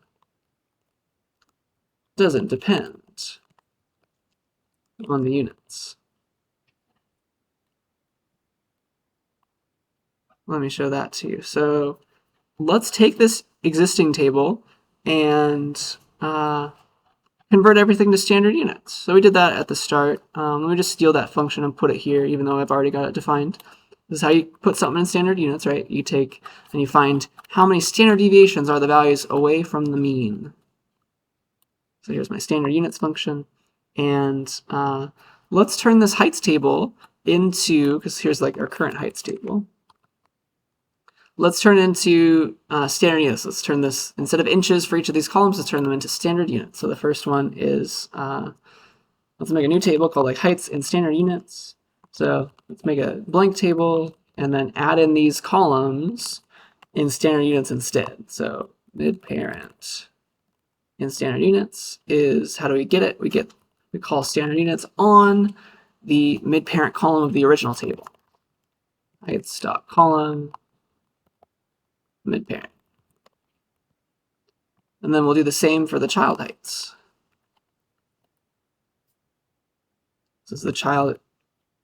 doesn't depend on the units. Let me show that to you. So let's take this existing table and convert everything to standard units. So we did that at the start. Let me just steal that function and put it here, even though I've already got it defined. This is how you put something in standard units, right? You take and you find how many standard deviations are the values away from the mean. So here's my standard units function. And let's turn this heights table into, because here's like our current heights table. let's turn it into standard units. Let's turn this, instead of inches for each of these columns, let's turn them into standard units. So the first one is, let's make a new table called like heights in standard units. So let's make a blank table and then add in these columns in standard units instead. So mid-parent in standard units is, how do we get it? We call standard units on the mid-parent column of the original table. Heights dot column mid-parent. And then we'll do the same for the child heights. This is the child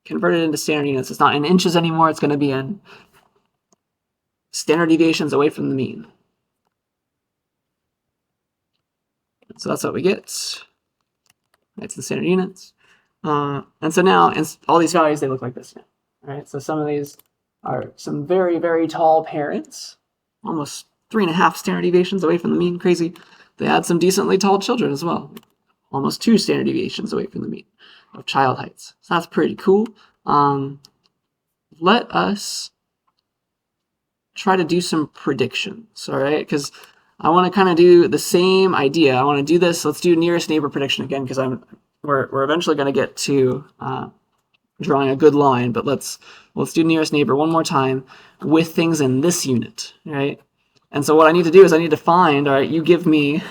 converted into standard units. It's not in inches anymore. It's going to be in standard deviations away from the mean. So that's what we get. It's the standard units. And so now, all these values, they look like this now. All right, so some of these are some very, very tall parents, almost 3.5 standard deviations away from the mean. Crazy. They had some decently tall children as well, almost 2 standard deviations away from the mean of child heights. So that's pretty cool. Let us try to do some predictions, all right? Because I want to kind of do the same idea. I want to do this. Let's do nearest neighbor prediction again, because we're eventually going to get to drawing a good line, but let's do nearest neighbor one more time with things in this unit, right? And so what I need to do is I need to find, all right, you give me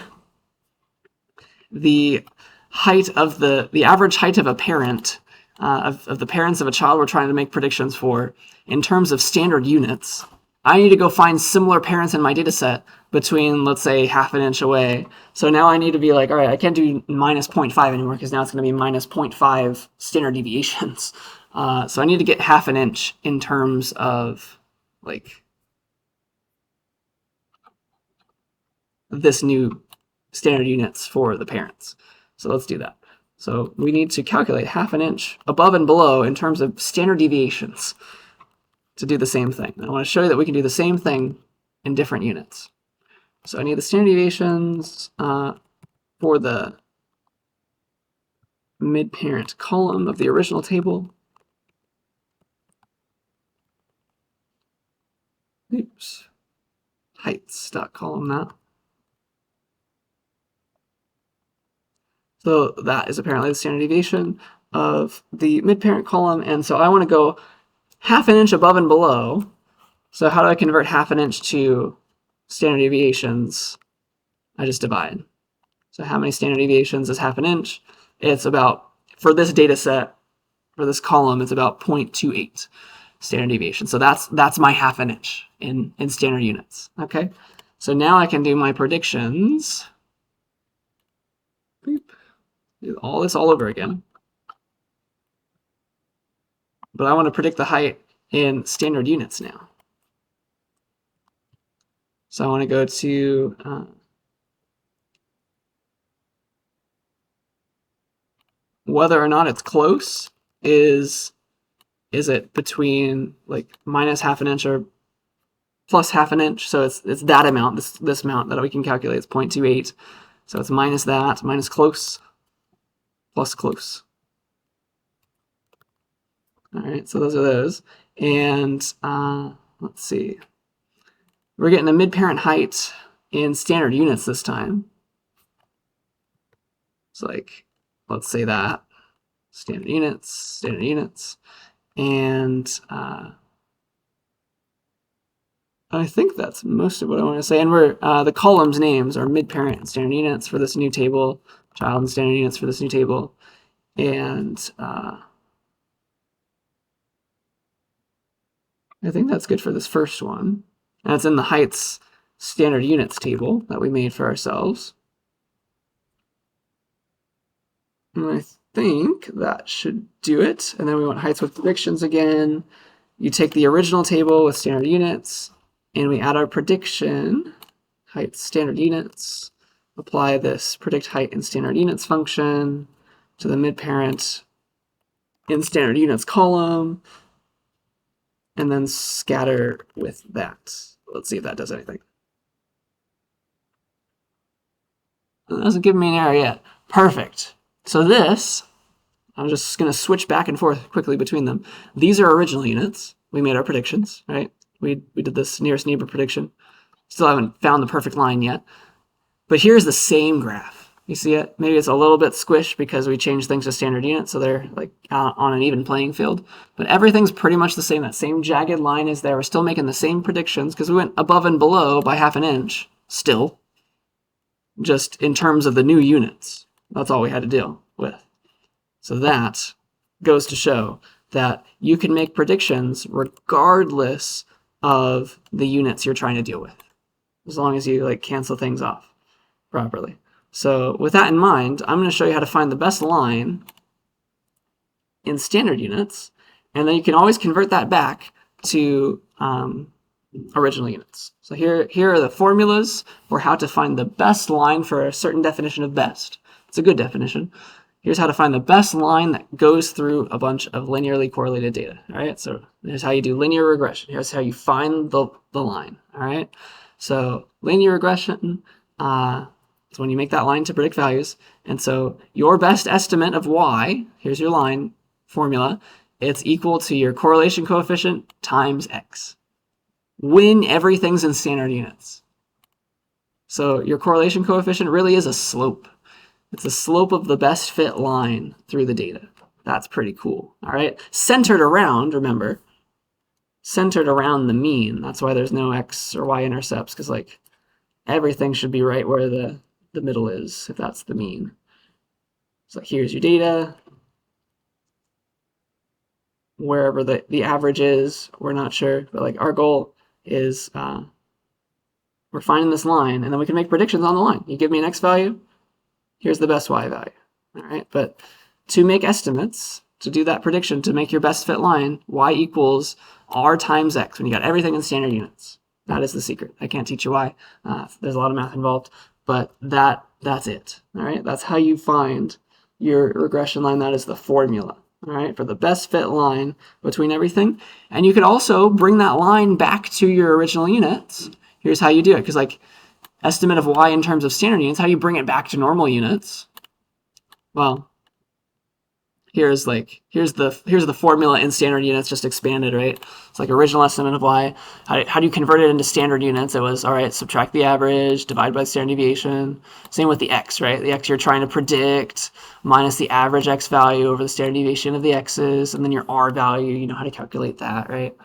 the height of the average height of a parent, of the parents of a child we're trying to make predictions for in terms of standard units. I need to go find similar parents in my data set between, let's say, half an inch away. So now I need to be like, all right, I can't do minus 0.5 anymore because now it's going to be minus 0.5 standard deviations. So I need to get half an inch in terms of like this new standard units for the parents. So let's do that. So we need to calculate half an inch above and below in terms of standard deviations to do the same thing. I want to show you that we can do the same thing in different units. So I need the standard deviations for the mid-parent column of the original table. Oops. Heights.column that. So that is apparently the standard deviation of the mid-parent column. And so I want to go half an inch above and below. So how do I convert half an inch to standard deviations? I just divide. So how many standard deviations is half an inch? It's about, for this data set, for this column, it's about 0.28 standard deviation. So that's my half an inch in standard units. Okay. So now I can do my predictions. Boop. Do all this all over again. But I want to predict the height in standard units now. So I want to go to whether or not it's close. Is it between like minus half an inch or plus half an inch? So it's that amount, this amount that we can calculate. It's 0.28. So it's minus that, minus close, plus close. All right, so those are those. And let's see. We're getting a mid-parent height in standard units this time. So like, let's say that. Standard units. And I think that's most of what I want to say. And we're the columns names are mid-parent and standard units for this new table, child and standard units for this new table. And I think that's good for this first one. And it's in the heights standard units table that we made for ourselves. And I think that should do it. And then we want heights with predictions again. You take the original table with standard units, and we add our prediction, height standard units, apply this predict height in standard units function to the mid-parent in standard units column, and then scatter with that. Let's see if that does anything. It doesn't give me an error yet. Perfect. So this, I'm just going to switch back and forth quickly between them. These are original units. We made our predictions, right? We did this nearest neighbor prediction. Still haven't found the perfect line yet. But here's the same graph. You see it? Maybe it's a little bit squished because we changed things to standard units, so they're like on an even playing field. But everything's pretty much the same. That same jagged line is there. We're still making the same predictions because we went above and below by ½ an inch still, just in terms of the new units. That's all we had to deal with. So that goes to show that you can make predictions regardless of the units you're trying to deal with, as long as you like cancel things off properly. So with that in mind, I'm going to show you how to find the best line in standard units, and then you can always convert that back to original units. So here are the formulas for how to find the best line for a certain definition of best. It's a good definition. Here's how to find the best line that goes through a bunch of linearly correlated data. All right, so here's how you do linear regression. Here's how you find the line. All right, so linear regression is when you make that line to predict values. And so your best estimate of y, here's your line formula, it's equal to your correlation coefficient times x, when everything's in standard units. So your correlation coefficient really is a slope. It's the slope of the best fit line through the data. That's pretty cool. All right. Centered around, remember, centered around the mean. That's why there's no x or y intercepts, because like everything should be right where the middle is, if that's the mean. So here's your data. Wherever the average is, we're not sure, but like our goal is we're finding this line, and then we can make predictions on the line. You give me an x value, here's the best y value. All right, but to make estimates, to do that prediction, to make your best fit line, y equals r times x, when you got everything in standard units. That is the secret. I can't teach you why. There's a lot of math involved, but that's it. All right, that's how you find your regression line. That is the formula. All right, for the best fit line between everything. And you could also bring that line back to your original units. Here's how you do it, because like estimate of y in terms of standard units, how do you bring it back to normal units? Well, here's the formula in standard units just expanded, right? It's like original estimate of y. How do you convert it into standard units? It was, all right, subtract the average, divide by standard deviation. Same with the x, right? The x you're trying to predict minus the average x value over the standard deviation of the x's, and then your r value, you know how to calculate that, right?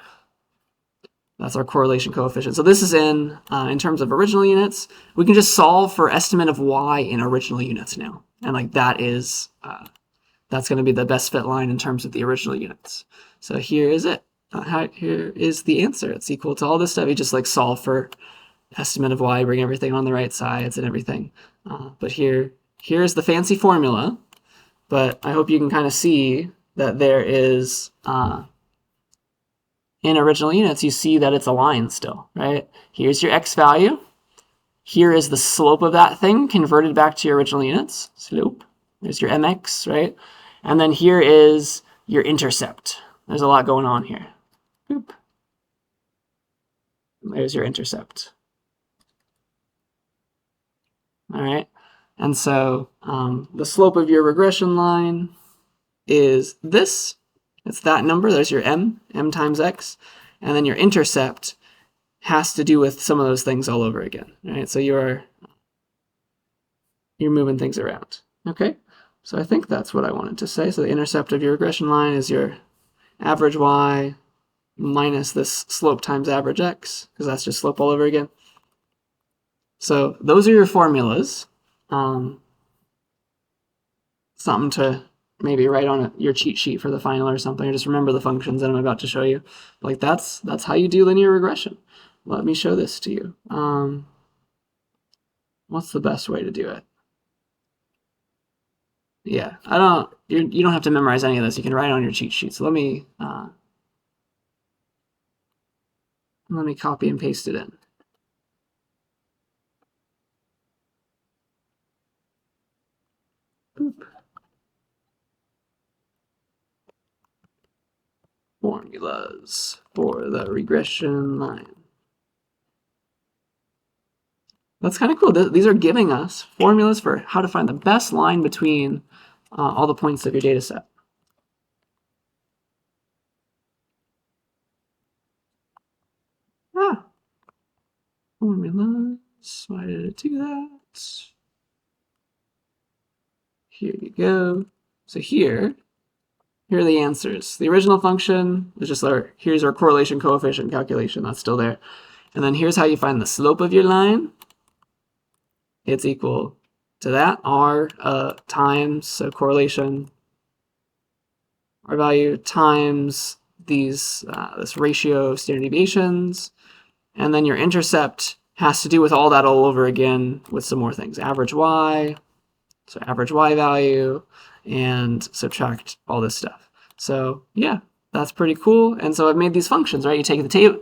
That's our correlation coefficient. So this is in terms of original units. We can just solve for estimate of y in original units now. And like that is, that's going to be the best fit line in terms of the original units. So here is it. Here is the answer. It's equal to all this stuff. You just like solve for estimate of y, bring everything on the right sides and everything. But here's the fancy formula. But I hope you can kind of see that there is, in original units, you see that it's a line still, right? Here's your x value. Here is the slope of that thing converted back to your original units. Slope. There's your mx, right? And then here is your intercept. There's a lot going on here. Boop. There's your intercept. All right. And so the slope of your regression line is this. It's that number. There's your m times x. And then your intercept has to do with some of those things all over again, right? So you're moving things around. Okay. So I think that's what I wanted to say. So the intercept of your regression line is your average y minus this slope times average x, because that's just slope all over again. So those are your formulas. Something to maybe write on your cheat sheet for the final or something, or just remember the functions that I'm about to show you. Like that's how you do linear regression. Let me show this to you. What's the best way to do it? Yeah, you don't have to memorize any of this. You can write on your cheat sheet. So let me copy and paste it in. Boop. Formulas for the regression line. That's kind of cool. These are giving us formulas for how to find the best line between all the points of your data set. Formulas. Why did it do that? Here you go. So here are the answers. The original function is just here's our correlation coefficient calculation. That's still there. And then here's how you find the slope of your line. It's equal to that, r times, so correlation, r value times these this ratio of standard deviations. And then your intercept has to do with all that all over again with some more things. Average y, so average y value, and subtract all this stuff. So yeah, that's pretty cool. And so I've made these functions, right? You take the table.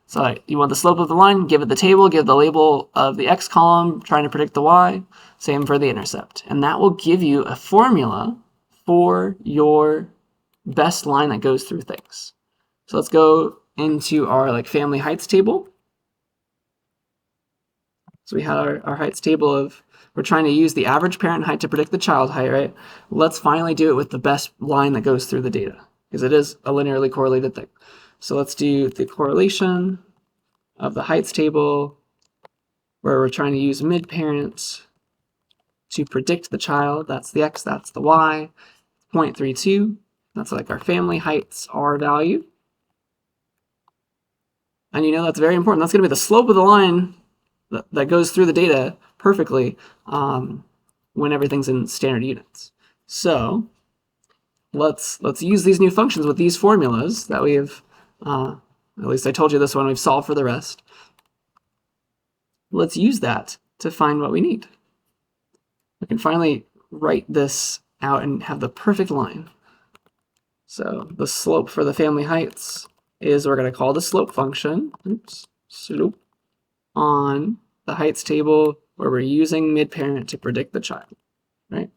So you want the slope of the line, give it the table, give the label of the x column, trying to predict the y. Same for the intercept. And that will give you a formula for your best line that goes through things. So let's go into our family heights table. So we had our heights table of, we're trying to use the average parent height to predict the child height, right? Let's finally do it with the best line that goes through the data, because it is a linearly correlated thing. So let's do the correlation of the heights table, where we're trying to use mid-parent to predict the child. That's the x, that's the y. 0.32, that's like our family heights r value. And that's very important. That's going to be the slope of the line that goes through the data perfectly when everything's in standard units. So let's use these new functions with these formulas that we have, at least I told you this one, we've solved for the rest. Let's use that to find what we need. We can finally write this out and have the perfect line. So the slope for the family heights is, we're going to call the slope function, slope, on the heights table where we're using mid-parent to predict the child, right?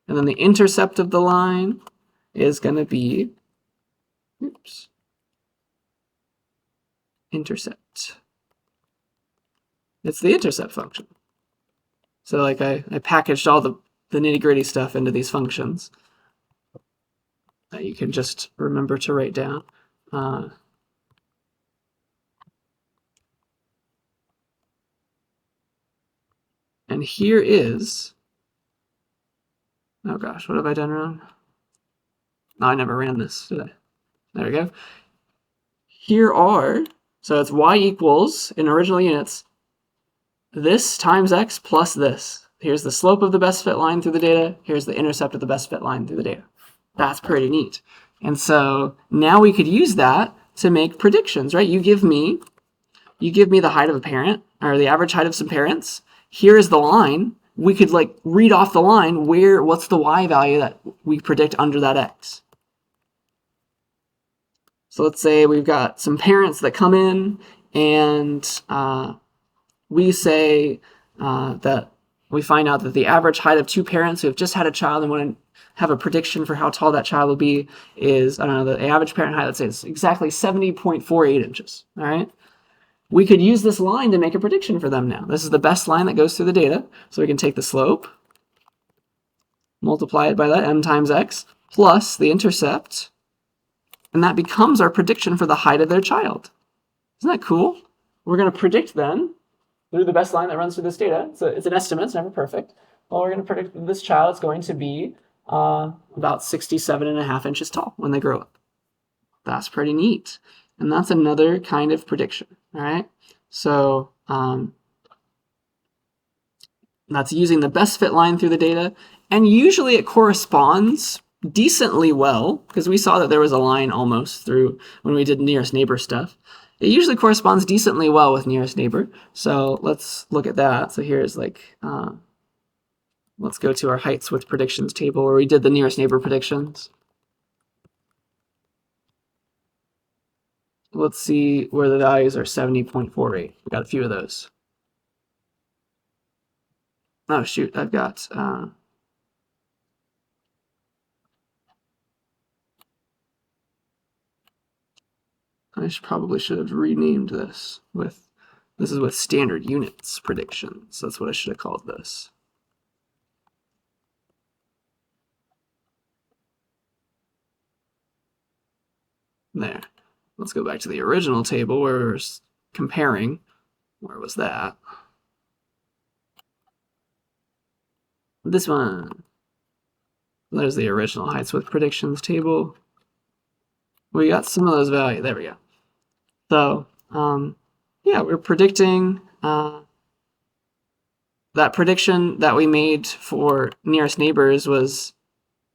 And then the intercept of the line is going to be, intercept. It's the intercept function. So I packaged all the nitty-gritty stuff into these functions that you can just remember to write down. And here is, oh gosh, what have I done wrong? No, I never ran this, did I? There we go. Here are, so it's y equals, in original units, this times x plus this. Here's the slope of the best fit line through the data. Here's the intercept of the best fit line through the data. That's pretty neat. And so now we could use that to make predictions, right? You give me the height of a parent, or the average height of some parents. Here's the line. We could read off the line what's the y value that we predict under that x. So let's say we've got some parents that come in, and we say that we find out that the average height of two parents who have just had a child and want to have a prediction for how tall that child will be is, I don't know, the average parent height, let's say it's exactly 70.48 inches, all right? We could use this line to make a prediction for them now. This is the best line that goes through the data, so we can take the slope, multiply it by that, m times x, plus the intercept, and that becomes our prediction for the height of their child. Isn't that cool? We're going to predict then, through the best line that runs through this data, so it's an estimate, it's never perfect. Well, we're going to predict that this child is going to be about 67.5 inches tall when they grow up. That's pretty neat. And that's another kind of prediction, all right? So that's using the best fit line through the data, and usually it corresponds decently well, because we saw that there was a line almost through when we did nearest neighbor stuff. It usually corresponds decently well with nearest neighbor. So let's look at that. So here's let's go to our heights with predictions table where we did the nearest neighbor predictions. Let's see where the values are 70.48. We got a few of those. Oh shoot, I've got probably should have renamed this this is with standard units predictions. That's what I should have called this. There. Let's go back to the original table where we're comparing. Where was that? This one. There's the original heights with predictions table. We got some of those values. There we go. So, yeah, we're predicting that prediction that we made for nearest neighbors was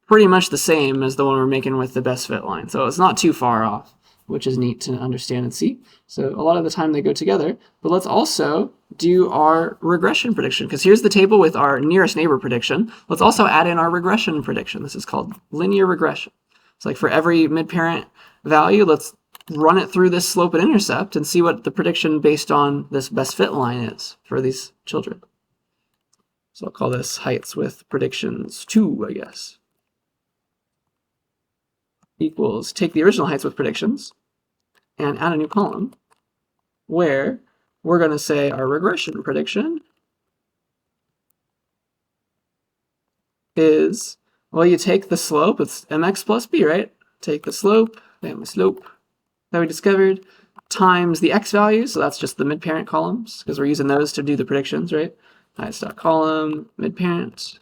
pretty much the same as the one we're making with the best fit line. So it's not too far off, which is neat to understand and see. So a lot of the time they go together. But let's also do our regression prediction, because here's the table with our nearest neighbor prediction. Let's also add in our regression prediction. This is called linear regression. It's like for every mid-parent value, let's run it through this slope and intercept and see what the prediction based on this best fit line is for these children. So I'll call this heights with predictions 2, I guess. Equals, take the original heights with predictions and add a new column where we're going to say our regression prediction is, well, you take the slope, it's mx plus b, right? Take the slope, family slope that we discovered, times the x value, so that's just the mid-parent columns, because we're using those to do the predictions, right? Heights.column, mid-parent,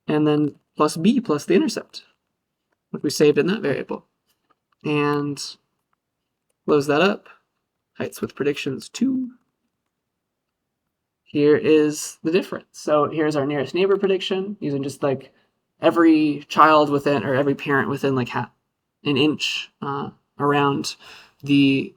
and then plus b plus the intercept, which we saved in that variable. And close that up. Heights with predictions 2. Here is the difference. So here's our nearest neighbor prediction, using just like every child within, or every parent within like an inch around the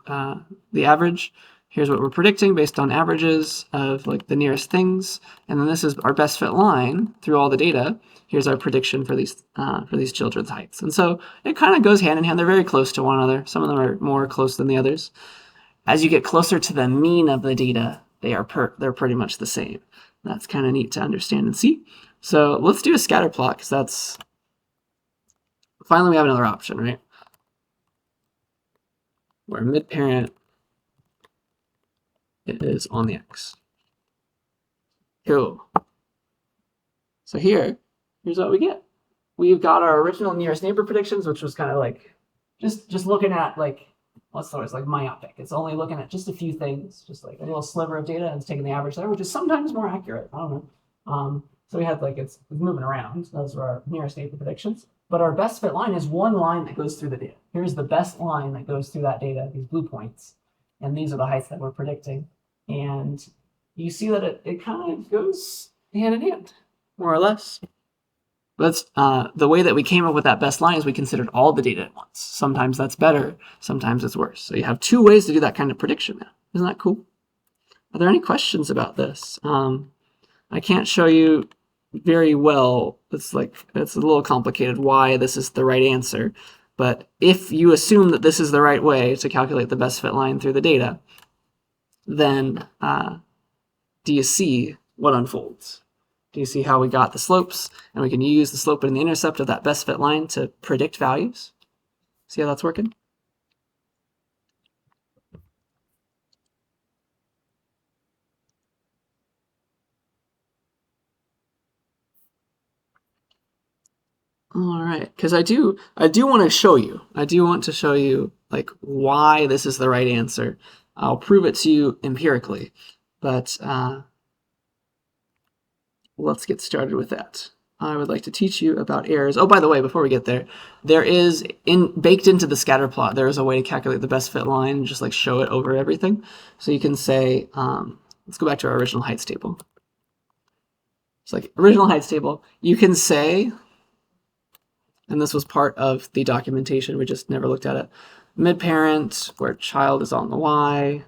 average. Here's what we're predicting based on averages of like the nearest things, and then this is our best fit line through all the data. Here's our prediction for these children's heights, and so it kind of goes hand in hand. They're very close to one another. Some of them are more close than the others. As you get closer to the mean of the data, they're pretty much the same. That's kind of neat to understand and see. So let's do a scatter plot, because that's finally we have another option, right? Where mid-parent is on the x. Cool. So here's what we get. We've got our original nearest neighbor predictions, which was kind of like just looking at like, what's the word? It's like myopic. It's only looking at just a few things, just like a little sliver of data, and it's taking the average there, which is sometimes more accurate. I don't know. So we had like it's moving around. Those are our nearest neighbor predictions. But our best fit line is one line that goes through the data. Here's the best line that goes through that data, these blue points. And these are the heights that we're predicting. And you see that it kind of goes hand in hand, more or less. That's the way that we came up with that best line is we considered all the data at once. Sometimes that's better, sometimes it's worse. So you have 2 ways to do that kind of prediction now. Isn't that cool? Are there any questions about this? I can't show you very well. It's a little complicated why this is the right answer. But if you assume that this is the right way to calculate the best fit line through the data, then do you see what unfolds? Do you see how we got the slopes, and we can use the slope and the intercept of that best fit line to predict values? See how that's working? All right, because I do want to show you. I do want to show you like why this is the right answer. I'll prove it to you empirically, but let's get started with that. I would like to teach you about errors. Oh, by the way, before we get there, there is baked into the scatter plot, there is a way to calculate the best fit line and just like show it over everything. So you can say, let's go back to our original heights table. It's like original heights table. You can say, and this was part of the documentation, we just never looked at it, mid-parent, where child is on the y,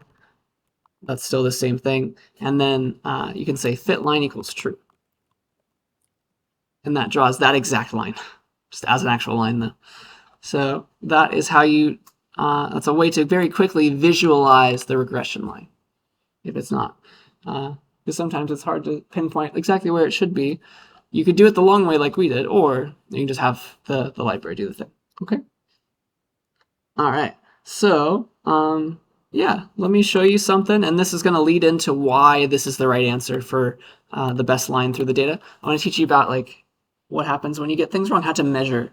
that's still the same thing. And then you can say fit line equals true. And that draws that exact line, just as an actual line though. So that is how you, that's a way to very quickly visualize the regression line, if it's not. Because sometimes it's hard to pinpoint exactly where it should be. You could do it the long way like we did, or you can just have the library do the thing, okay? All right, so yeah, let me show you something, and this is going to lead into why this is the right answer for the best line through the data. I want to teach you about like what happens when you get things wrong, how to measure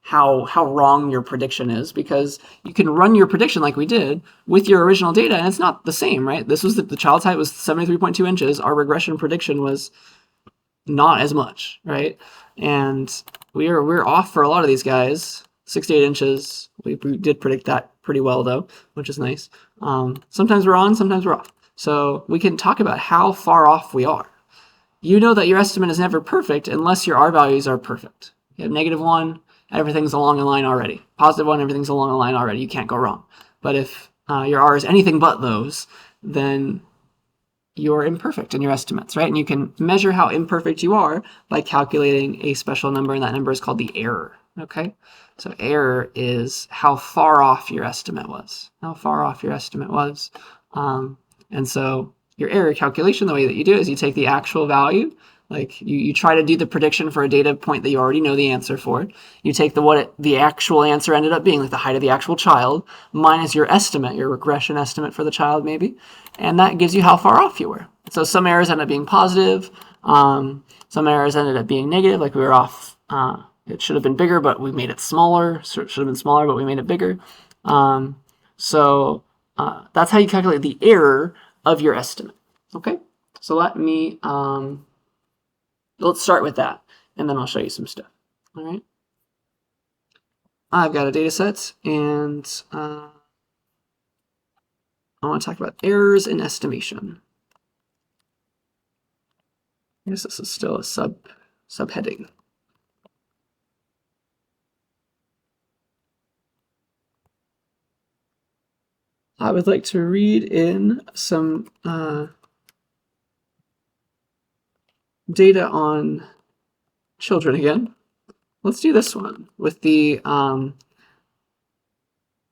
how wrong your prediction is, because you can run your prediction like we did with your original data and it's not the same, right? This was the child's height was 73.2 inches. Our regression prediction was not as much, right? And we're off for a lot of these guys. 68 inches. We did predict that pretty well though, which is nice. Sometimes we're on, sometimes we're off. So we can talk about how far off we are. You know that your estimate is never perfect unless your R values are perfect. You have -1, everything's along a line already. +1, everything's along a line already. You can't go wrong. But if your R is anything but those, then you're imperfect in your estimates, right? And you can measure how imperfect you are by calculating a special number, and that number is called the error, okay? So error is how far off your estimate was, and so your error calculation, the way that you do it is you take the actual value, like you try to do the prediction for a data point that you already know the answer for. You take the actual answer ended up being, like the height of the actual child, minus your estimate, your regression estimate for the child maybe, and that gives you how far off you were. So some errors ended up being positive, some errors ended up being negative, like we were off, it should have been bigger, but we made it smaller. So it should have been smaller, but we made it bigger. That's how you calculate the error of your estimate. Okay, so let's start with that, and then I'll show you some stuff. All right, I've got a data set, and I want to talk about errors in estimation. I guess this is still a subheading. I would like to read in some data on children again. Let's do this one with the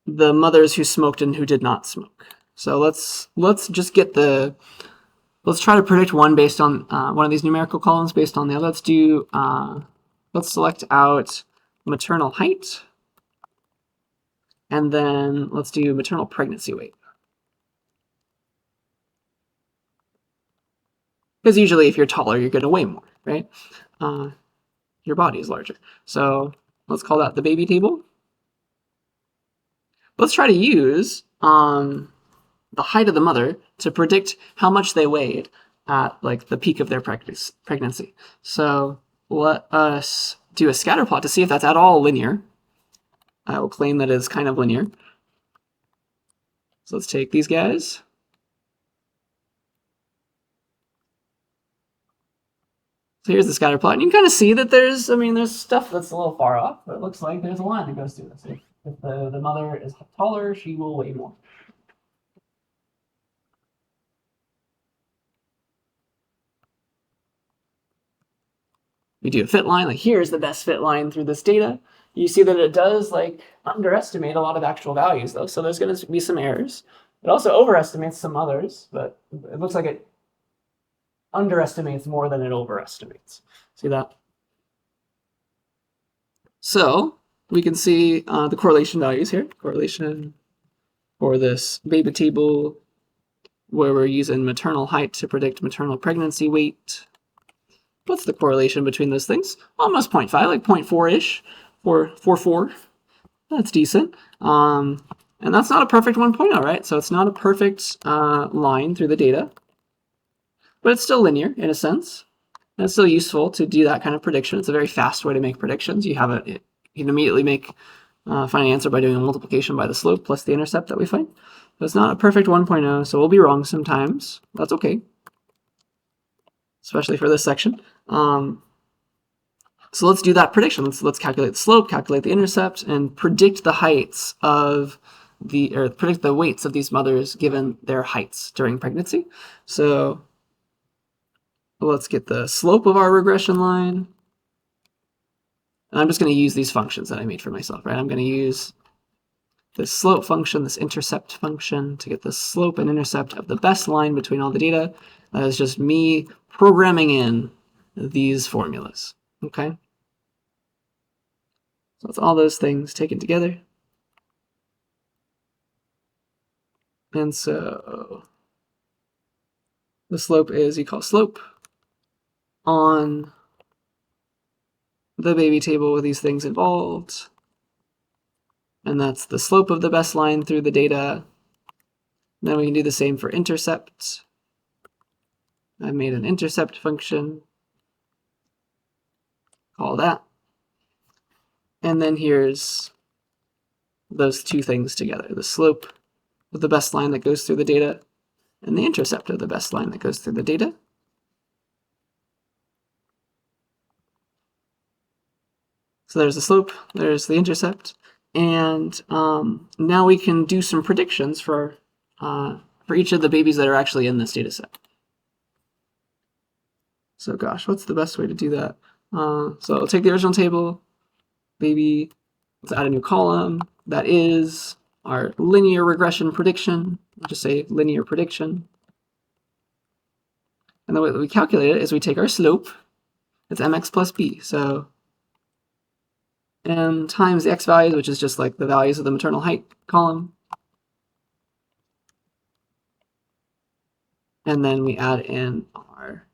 mothers who smoked and who did not smoke. So let's just get let's try to predict one based on one of these numerical columns based on the other. Let's select out maternal height, and then let's do maternal pregnancy weight. Because usually if you're taller, you're going to weigh more, right? Your body is larger. So let's call that the baby table. Let's try to use the height of the mother to predict how much they weighed at like the peak of their pregnancy. So let us do a scatter plot to see if that's at all linear. I will claim that it's kind of linear. So let's take these guys. So here's the scatter plot, and you can kind of see that there's stuff that's a little far off, but it looks like there's a line that goes through this. If the mother is taller, she will weigh more. We do a fit line, like here's the best fit line through this data. You see that it does like underestimate a lot of actual values though, so there's going to be some errors. It also overestimates some others, but it looks like it underestimates more than it overestimates. See that? So we can see the correlation values here. Correlation for this baby table where we're using maternal height to predict maternal pregnancy weight. What's the correlation between those things? Almost 0.5, like 0.4-ish, 4.4. That's decent. And that's not a perfect 1.0, right? So it's not a perfect line through the data, but it's still linear in a sense. And it's still useful to do that kind of prediction. It's a very fast way to make predictions. You can immediately find an answer by doing a multiplication by the slope plus the intercept that we find. But it's not a perfect 1.0, so we'll be wrong sometimes. That's okay, especially for this section. So let's do that prediction. Let's calculate the slope, calculate the intercept, and predict the heights of predict the weights of these mothers given their heights during pregnancy. So let's get the slope of our regression line. And I'm just going to use these functions that I made for myself, right? I'm going to use this slope function, this intercept function to get the slope and intercept of the best line between all the data. That is just me programming in these formulas, okay? So it's all those things taken together. And so the slope is equal slope on the baby table with these things involved and that's the slope of the best line through the data. And then we can do the same for intercept. I made an intercept function, call that. And then here's those two things together, the slope of the best line that goes through the data and the intercept of the best line that goes through the data. So there's the slope, there's the intercept, and now we can do some predictions for each of the babies that are actually in this data set. So gosh, what's the best way to do that? So I'll take the original table, baby, let's add a new column. That is our linear regression prediction. I'll just say linear prediction. And the way that we calculate it is we take our slope, it's mx plus b. So m times the x values, which is just like the values of the maternal height column. And then we add in our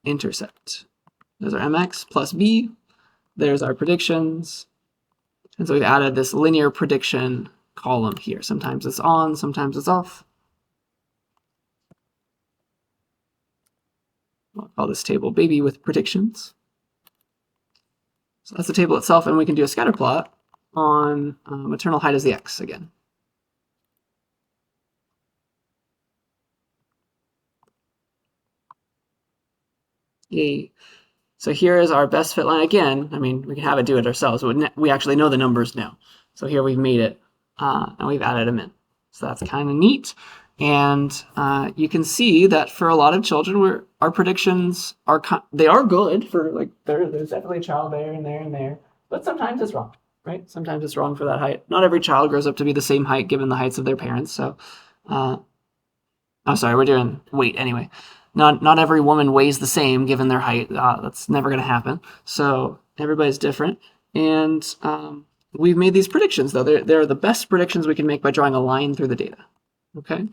intercept. There's our mx plus b. There's our predictions. And so we've added this linear prediction column here. Sometimes it's on, sometimes it's off. I'll call this table baby with predictions. So that's the table itself, and we can do a scatter plot on maternal height as the x again. Yay. So here is our best fit line again. I mean, we can have it do it ourselves, but we actually know the numbers now. So here we've made it, and we've added them in. So that's kind of neat. And you can see that for a lot of children, our predictions are good for like there's definitely a child there and there and there, but sometimes it's wrong, right? Sometimes it's wrong for that height. Not every child grows up to be the same height given the heights of their parents. So, I'm sorry, we're doing weight anyway. Not every woman weighs the same given their height. That's never going to happen. So everybody's different, and we've made these predictions though. They're the best predictions we can make by drawing a line through the data. Okay.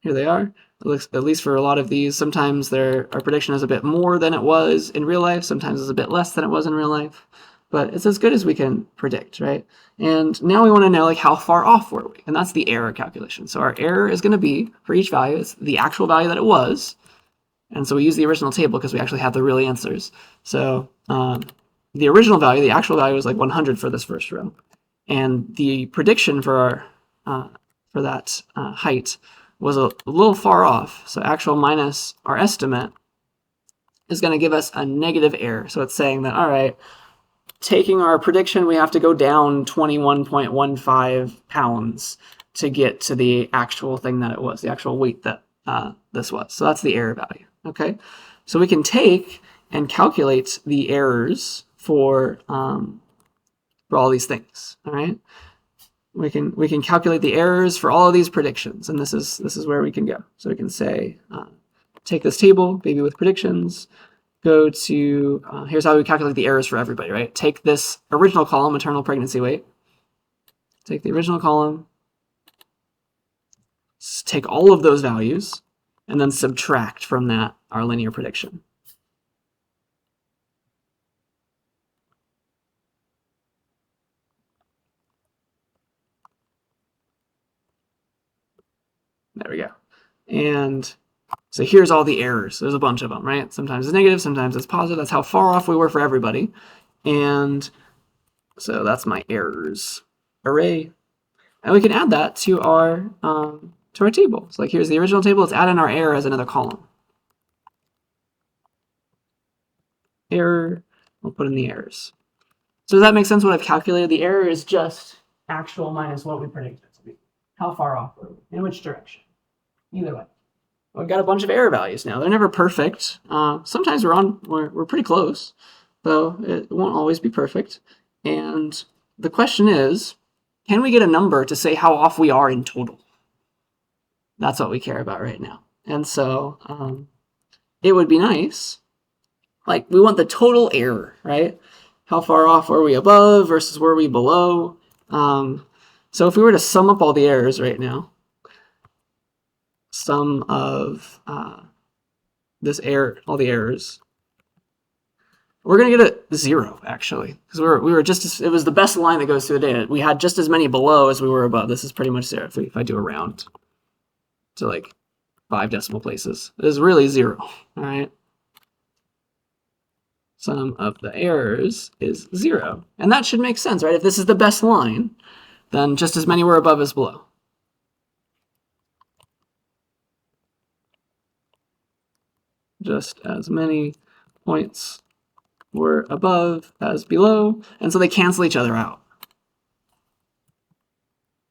Here they are. At least for a lot of these, sometimes our prediction is a bit more than it was in real life. Sometimes it's a bit less than it was in real life. But it's as good as we can predict, right? And now we want to know like how far off were we? And that's the error calculation. So our error is going to be, for each value, it's the actual value that it was. And so we use the original table because we actually have the real answers. So the original value, the actual value was like 100 for this first row. And the prediction for that height was a little far off. So actual minus our estimate is going to give us a negative error. So it's saying that, all right, taking our prediction, we have to go down 21.15 pounds to get to the actual thing that it was, the actual weight that this was. So that's the error value, okay? So we can take and calculate the errors for all these things, all right? We can calculate the errors for all of these predictions, and this is where we can go. So we can say, take this table, baby with predictions, go to, here's how we calculate the errors for everybody, right? Take this original column, maternal pregnancy weight, take the original column, take all of those values, and then subtract from that our linear prediction. There we go. And so here's all the errors. There's a bunch of them, right? Sometimes it's negative, sometimes it's positive. That's how far off we were for everybody. And so that's my errors array. And we can add that to our table. So like here's the original table. Let's add in our error as another column. Error, we'll put in the errors. So does that make sense what I've calculated? The error is just actual minus what we predicted it to be. How far off were we? In which direction? Either way. We've got a bunch of error values now. They're never perfect. Sometimes we're pretty close, though it won't always be perfect. And the question is, can we get a number to say how off we are in total? That's what we care about right now. And so it would be nice, like we want the total error, right? How far off were we above versus were we below? So if we were to sum up all the errors right now, sum of all the errors, We're going to get a 0, actually, because we were just it was the best line that goes through the data. We had just as many below as we were above. This is pretty much 0 if I do a round to like 5 decimal places. It is really 0, all right? Sum of the errors is 0. And that should make sense, right? If this is the best line, then just as many were above as below. Just as many points were above as below, and so they cancel each other out.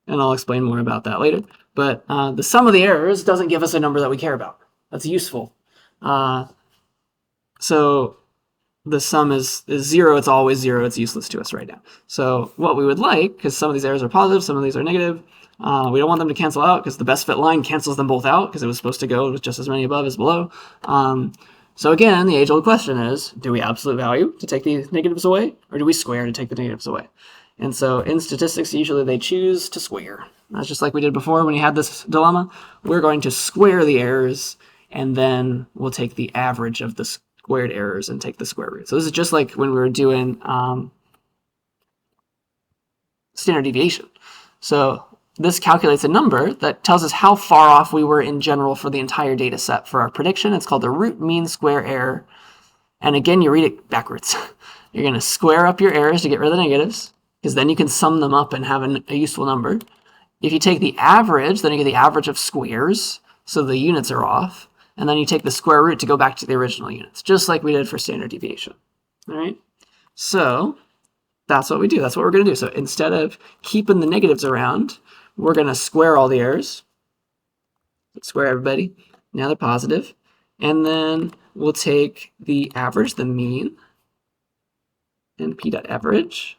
And I'll explain more about that later. But the sum of the errors doesn't give us a number that we care about. That's useful. So the sum is 0. It's always 0. It's useless to us right now. So what we would like, because some of these errors are positive, some of these are negative, we don't want them to cancel out because the best fit line cancels them both out because it was supposed to go with just as many above as below. So again, the age-old question is, do we absolute value to take the negatives away, or do we square to take the negatives away? And so in statistics, usually they choose to square. That's just like we did before when you had this dilemma. We're going to square the errors, and then we'll take the average of the squared errors and take the square root. So this is just like when we were doing standard deviation. So this calculates a number that tells us how far off we were in general for the entire data set for our prediction. It's called the root mean square error. And again, you read it backwards. You're going to square up your errors to get rid of the negatives, because then you can sum them up and have a useful number. If you take the average, then you get the average of squares, so the units are off. And then you take the square root to go back to the original units, just like we did for standard deviation. All right? So that's what we do. That's what we're going to do. So instead of keeping the negatives around, we're going to square all the errors. Square everybody. Now they're positive. And then we'll take the average, the mean, and p.average.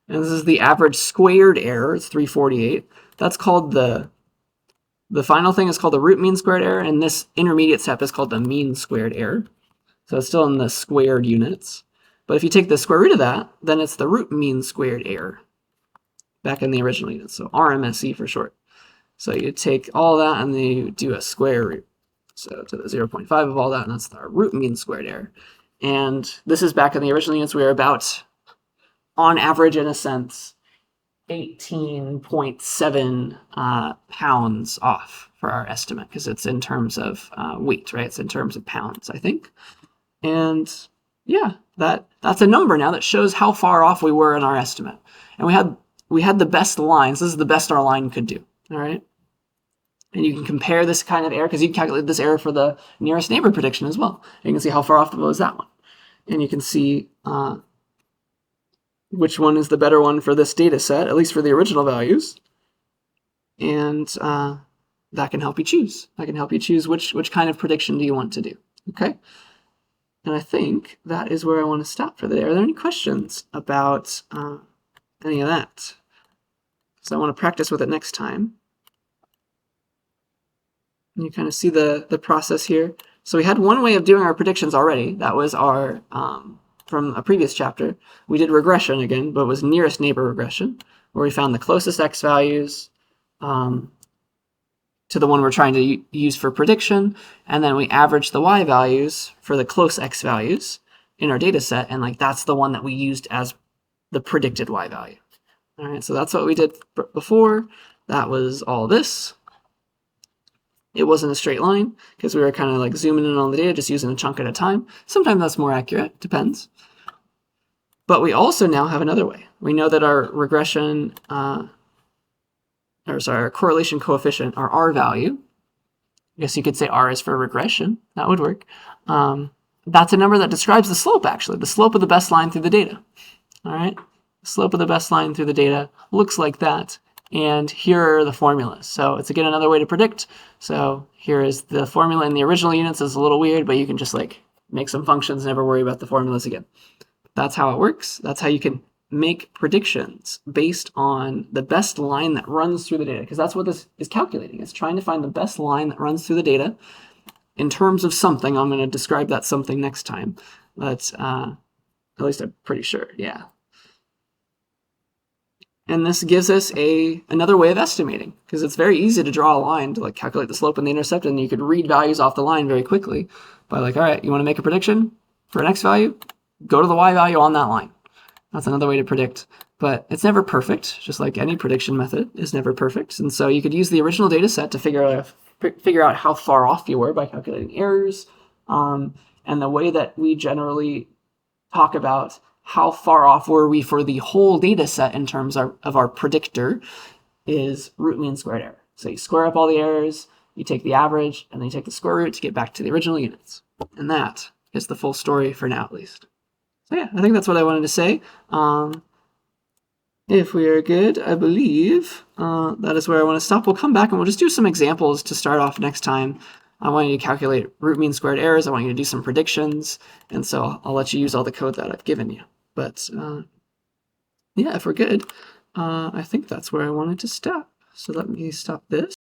And this is the average squared error. It's 348. That's called the final thing is called the root mean squared error, and this intermediate step is called the mean squared error. So it's still in the squared units. But if you take the square root of that, then it's the root mean squared error back in the original units, so RMSE for short. So you take all that and then you do a square root. So to the 0.5 of all that, and that's our root mean squared error. And this is back in the original units. We were about, on average, in a sense, 18.7 pounds off for our estimate, because it's in terms of weight, right? It's in terms of pounds, I think. And yeah, that's a number now that shows how far off we were in our estimate. And we had the best lines. This is the best our line could do, all right? And you can compare this kind of error, because you can calculate this error for the nearest neighbor prediction as well. You can see how far off was that one. And you can see which one is the better one for this data set, at least for the original values. And that can help you choose. That can help you choose which kind of prediction do you want to do, okay? And I think that is where I want to stop for the day. Are there any questions about any of that? So I want to practice with it next time. And you kind of see the process here. So we had one way of doing our predictions already. That was our, from a previous chapter. We did regression again, but it was nearest neighbor regression, where we found the closest x values to the one we're trying to use for prediction, and then we averaged the y values for the close x values in our data set, and like that's the one that we used as the predicted y value. All right, so that's what we did before. That was all this. It wasn't a straight line because we were kind of like zooming in on the data, just using a chunk at a time. Sometimes that's more accurate, depends. But we also now have another way. We know that our regression, our correlation coefficient, our R value, I guess you could say R is for regression, that would work. That's a number that describes the slope, actually, the slope of the best line through the data. All right, the slope of the best line through the data looks like that. And here are the formulas. So it's, again, another way to predict. So here is the formula in the original units. Is a little weird, but you can just like make some functions, never worry about the formulas again. That's how it works. That's how you can make predictions based on the best line that runs through the data, because that's what this is calculating. It's trying to find the best line that runs through the data in terms of something. I'm going to describe that something next time. But at least I'm pretty sure, yeah. And this gives us another way of estimating, because it's very easy to draw a line to like calculate the slope and the intercept, and you could read values off the line very quickly by like, all right, you want to make a prediction? for an x value, go to the y value on that line. That's another way to predict. But it's never perfect, just like any prediction method is never perfect. And so you could use the original data set to figure out how far off you were by calculating errors. And the way that we generally talk about how far off were we for the whole data set in terms of our predictor is root mean squared error. So you square up all the errors, you take the average, and then you take the square root to get back to the original units. And that is the full story for now, at least. So yeah, I think that's what I wanted to say. If we are good, I believe that is where I want to stop. We'll come back and we'll just do some examples to start off next time. I want you to calculate root mean squared errors. I want you to do some predictions. And so I'll let you use all the code that I've given you. But yeah, if we're good, I think that's where I wanted to stop. So let me stop this.